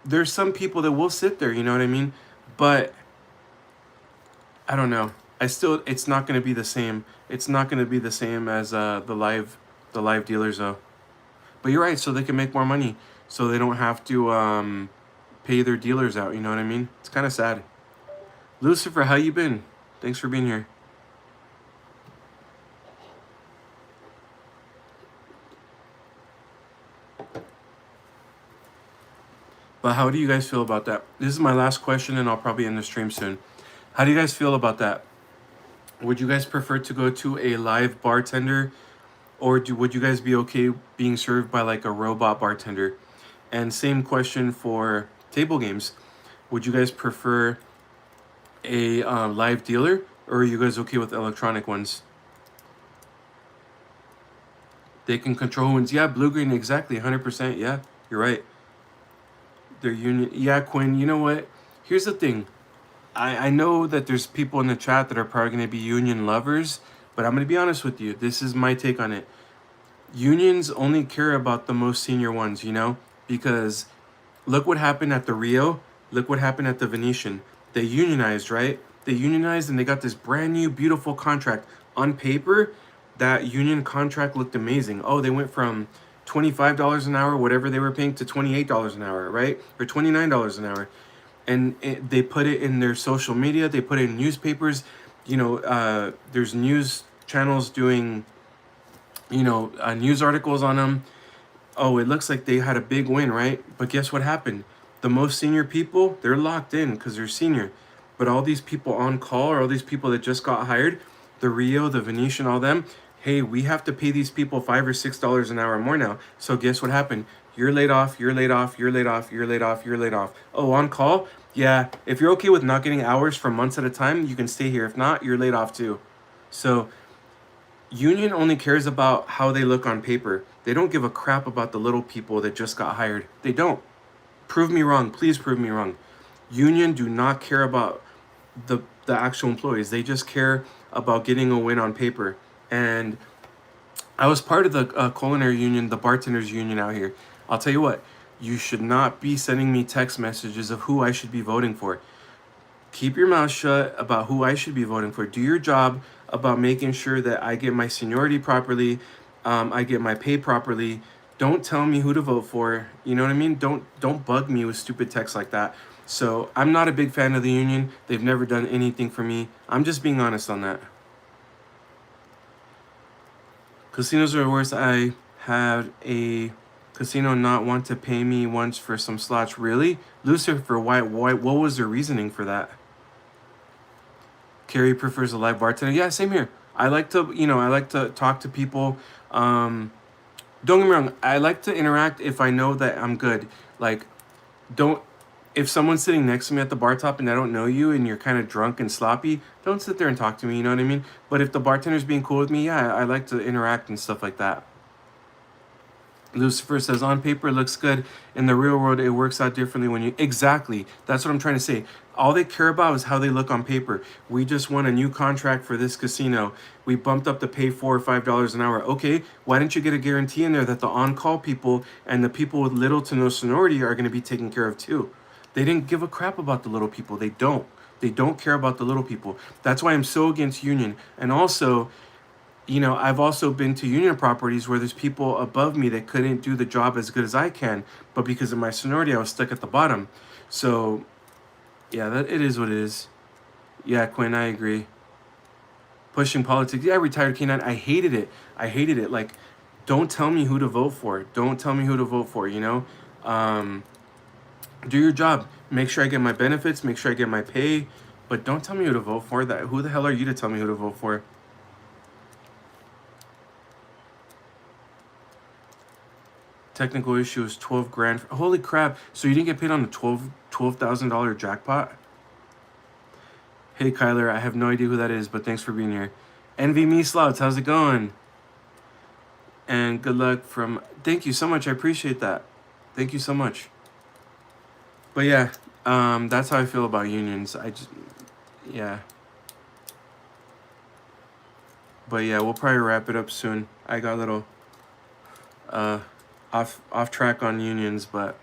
there's some people that will sit there, you know what I mean? But I don't know. It's not going to be the same. It's not going to be the same as the live dealers though. But you're right. So they can make more money, so they don't have to pay their dealers out. You know what I mean? It's kind of sad. Lucifer, how you been? Thanks for being here. But how do you guys feel about that? This is my last question, and I'll probably end the stream soon. How do you guys feel about that? Would you guys prefer to go to a live bartender, or would you guys be okay being served by like a robot bartender? And same question for table games. Would you guys prefer a live dealer, or are you guys okay with electronic ones? They can control wins. Yeah, blue green, exactly, 100%. Yeah, you're right. They're union. Yeah, Quinn. You know what? Here's the thing. I know that there's people in the chat that are probably going to be union lovers, but I'm going to be honest with you. This is my take on it. Unions only care about the most senior ones, you know, because look what happened at the Rio. Look what happened at the Venetian. They unionized, right? They unionized and they got this brand new, beautiful contract. On paper, that union contract looked amazing. Oh, they went from $25 an hour, whatever they were paying, to $28 an hour, right? Or $29 an hour. And they put it in their social media. They put it in newspapers. You know, there's news channels doing, news articles on them. Oh, it looks like they had a big win, right? But guess what happened? The most senior people, they're locked in because they're senior. But all these people on call, or all these people that just got hired, the Rio, the Venetian, all them, hey, we have to pay these people $5 or $6 an hour more now. So guess what happened? You're laid off, you're laid off, you're laid off, you're laid off, you're laid off. Oh, on call? Yeah, if you're okay with not getting hours for months at a time, you can stay here. If not, you're laid off too. So union only cares about how they look on paper. They don't give a crap about the little people that just got hired. They don't. Prove me wrong. Please prove me wrong. Union do not care about the actual employees. They just care about getting a win on paper. And I was part of the culinary union, the bartenders union out here. I'll tell you what, you should not be sending me text messages of who I should be voting for. Keep your mouth shut about who I should be voting for. Do your job about making sure that I get my seniority properly, I get my pay properly. Don't tell me who to vote for. You know what I mean? Don't bug me with stupid texts like that. So I'm not a big fan of the union. They've never done anything for me. I'm just being honest on that. Casinos are worse. I had a casino not want to pay me once for some slots. Really? Lucifer, why what was their reasoning for that? Carrie prefers a live bartender. Yeah, same here. I like to, I like to talk to people. Don't get me wrong. I like to interact if I know that I'm good. Like, don't, if someone's sitting next to me at the bar top and I don't know you and you're kind of drunk and sloppy, don't sit there and talk to me. You know what I mean? But if the bartender's being cool with me, yeah, I like to interact and stuff like that. Lucifer says, on paper it looks good. In the real world, it works out differently when you... Exactly. That's what I'm trying to say. All they care about is how they look on paper. We just won a new contract for this casino. We bumped up the pay $4 or $5 an hour. Okay, why didn't you get a guarantee in there that the on-call people and the people with little to no seniority are going to be taken care of too? They didn't give a crap about the little people. They don't. They don't care about the little people. That's why I'm so against union. And also... I've also been to union properties where there's people above me that couldn't do the job as good as I can, but because of my seniority, I was stuck at the bottom. So, yeah, that it is what it is. Yeah, Quinn, I agree. Pushing politics. Yeah, retired K9. I hated it. I hated it. Like, don't tell me who to vote for. Don't tell me who to vote for, Do your job. Make sure I get my benefits. Make sure I get my pay. But don't tell me who to vote for. Who the hell are you to tell me who to vote for? Technical issue is 12 grand. Holy crap. So you didn't get paid on the $12,000 jackpot? Hey, Kyler, I have no idea who that is, but thanks for being here. Envy Me Slouts, how's it going? And good luck from... Thank you so much. I appreciate that. Thank you so much. But yeah, that's how I feel about unions. Yeah. But yeah, we'll probably wrap it up soon. I got a little... off track on unions, but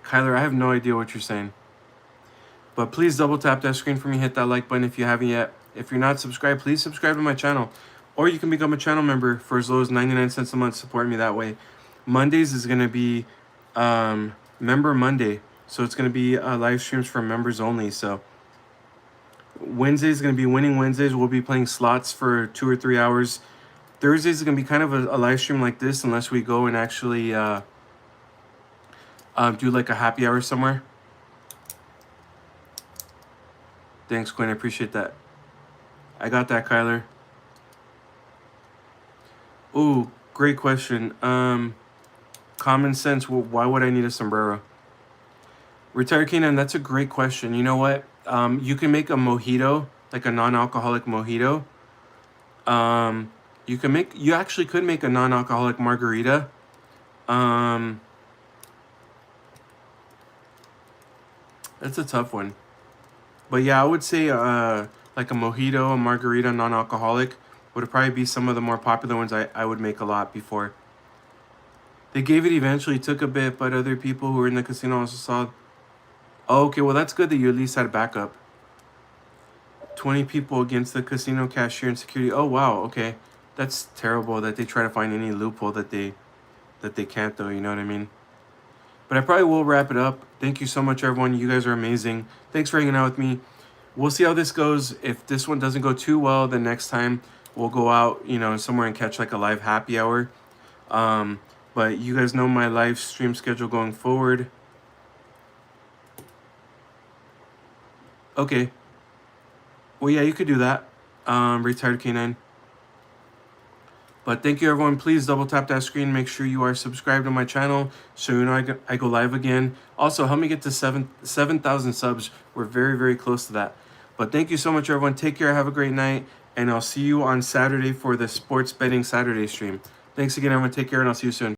Kyler, I have no idea what you're saying. But please double tap that screen for me, hit that like button if you haven't yet. If you're not subscribed, please subscribe to my channel. Or you can become a channel member for as low as 99 cents a month. Support me that way. Mondays is going to be Member Monday. So it's going to be live streams for members only. So Wednesdays is going to be Winning Wednesdays. We'll be playing slots for 2 or 3 hours. Thursdays is going to be kind of a live stream like this, unless we go and actually do like a happy hour somewhere. Thanks, Quinn. I appreciate that. I got that, Kyler. Ooh, great question. Common sense. Well, why would I need a sombrero? Retired Canine, that's a great question. You know what? You can make a mojito, like a non-alcoholic mojito. Um, you actually could make a non-alcoholic margarita. Um, that's a tough one. But yeah, I would say like a mojito, a margarita, non-alcoholic would probably be some of the more popular ones I would make a lot before. They gave it eventually, took a bit, but other people who were in the casino also saw. Oh, okay, well that's good that you at least had backup. 20 people against the casino cashier and security. Oh wow, okay. That's terrible that they try to find any loophole that they can't though, you know what I mean? But I probably will wrap it up. Thank you so much everyone. You guys are amazing. Thanks for hanging out with me. We'll see how this goes. If this one doesn't go too well, the next time we'll go out, somewhere and catch like a live happy hour. Um, but you guys know my live stream schedule going forward. Okay. Well, yeah, you could do that. Retired Canine. But thank you, everyone. Please double tap that screen. Make sure you are subscribed to my channel so you know I go live again. Also, help me get to 7,000 subs. We're very, very close to that. But thank you so much, everyone. Take care. Have a great night. And I'll see you on Saturday for the Sports Betting Saturday stream. Thanks again, everyone. Take care, and I'll see you soon.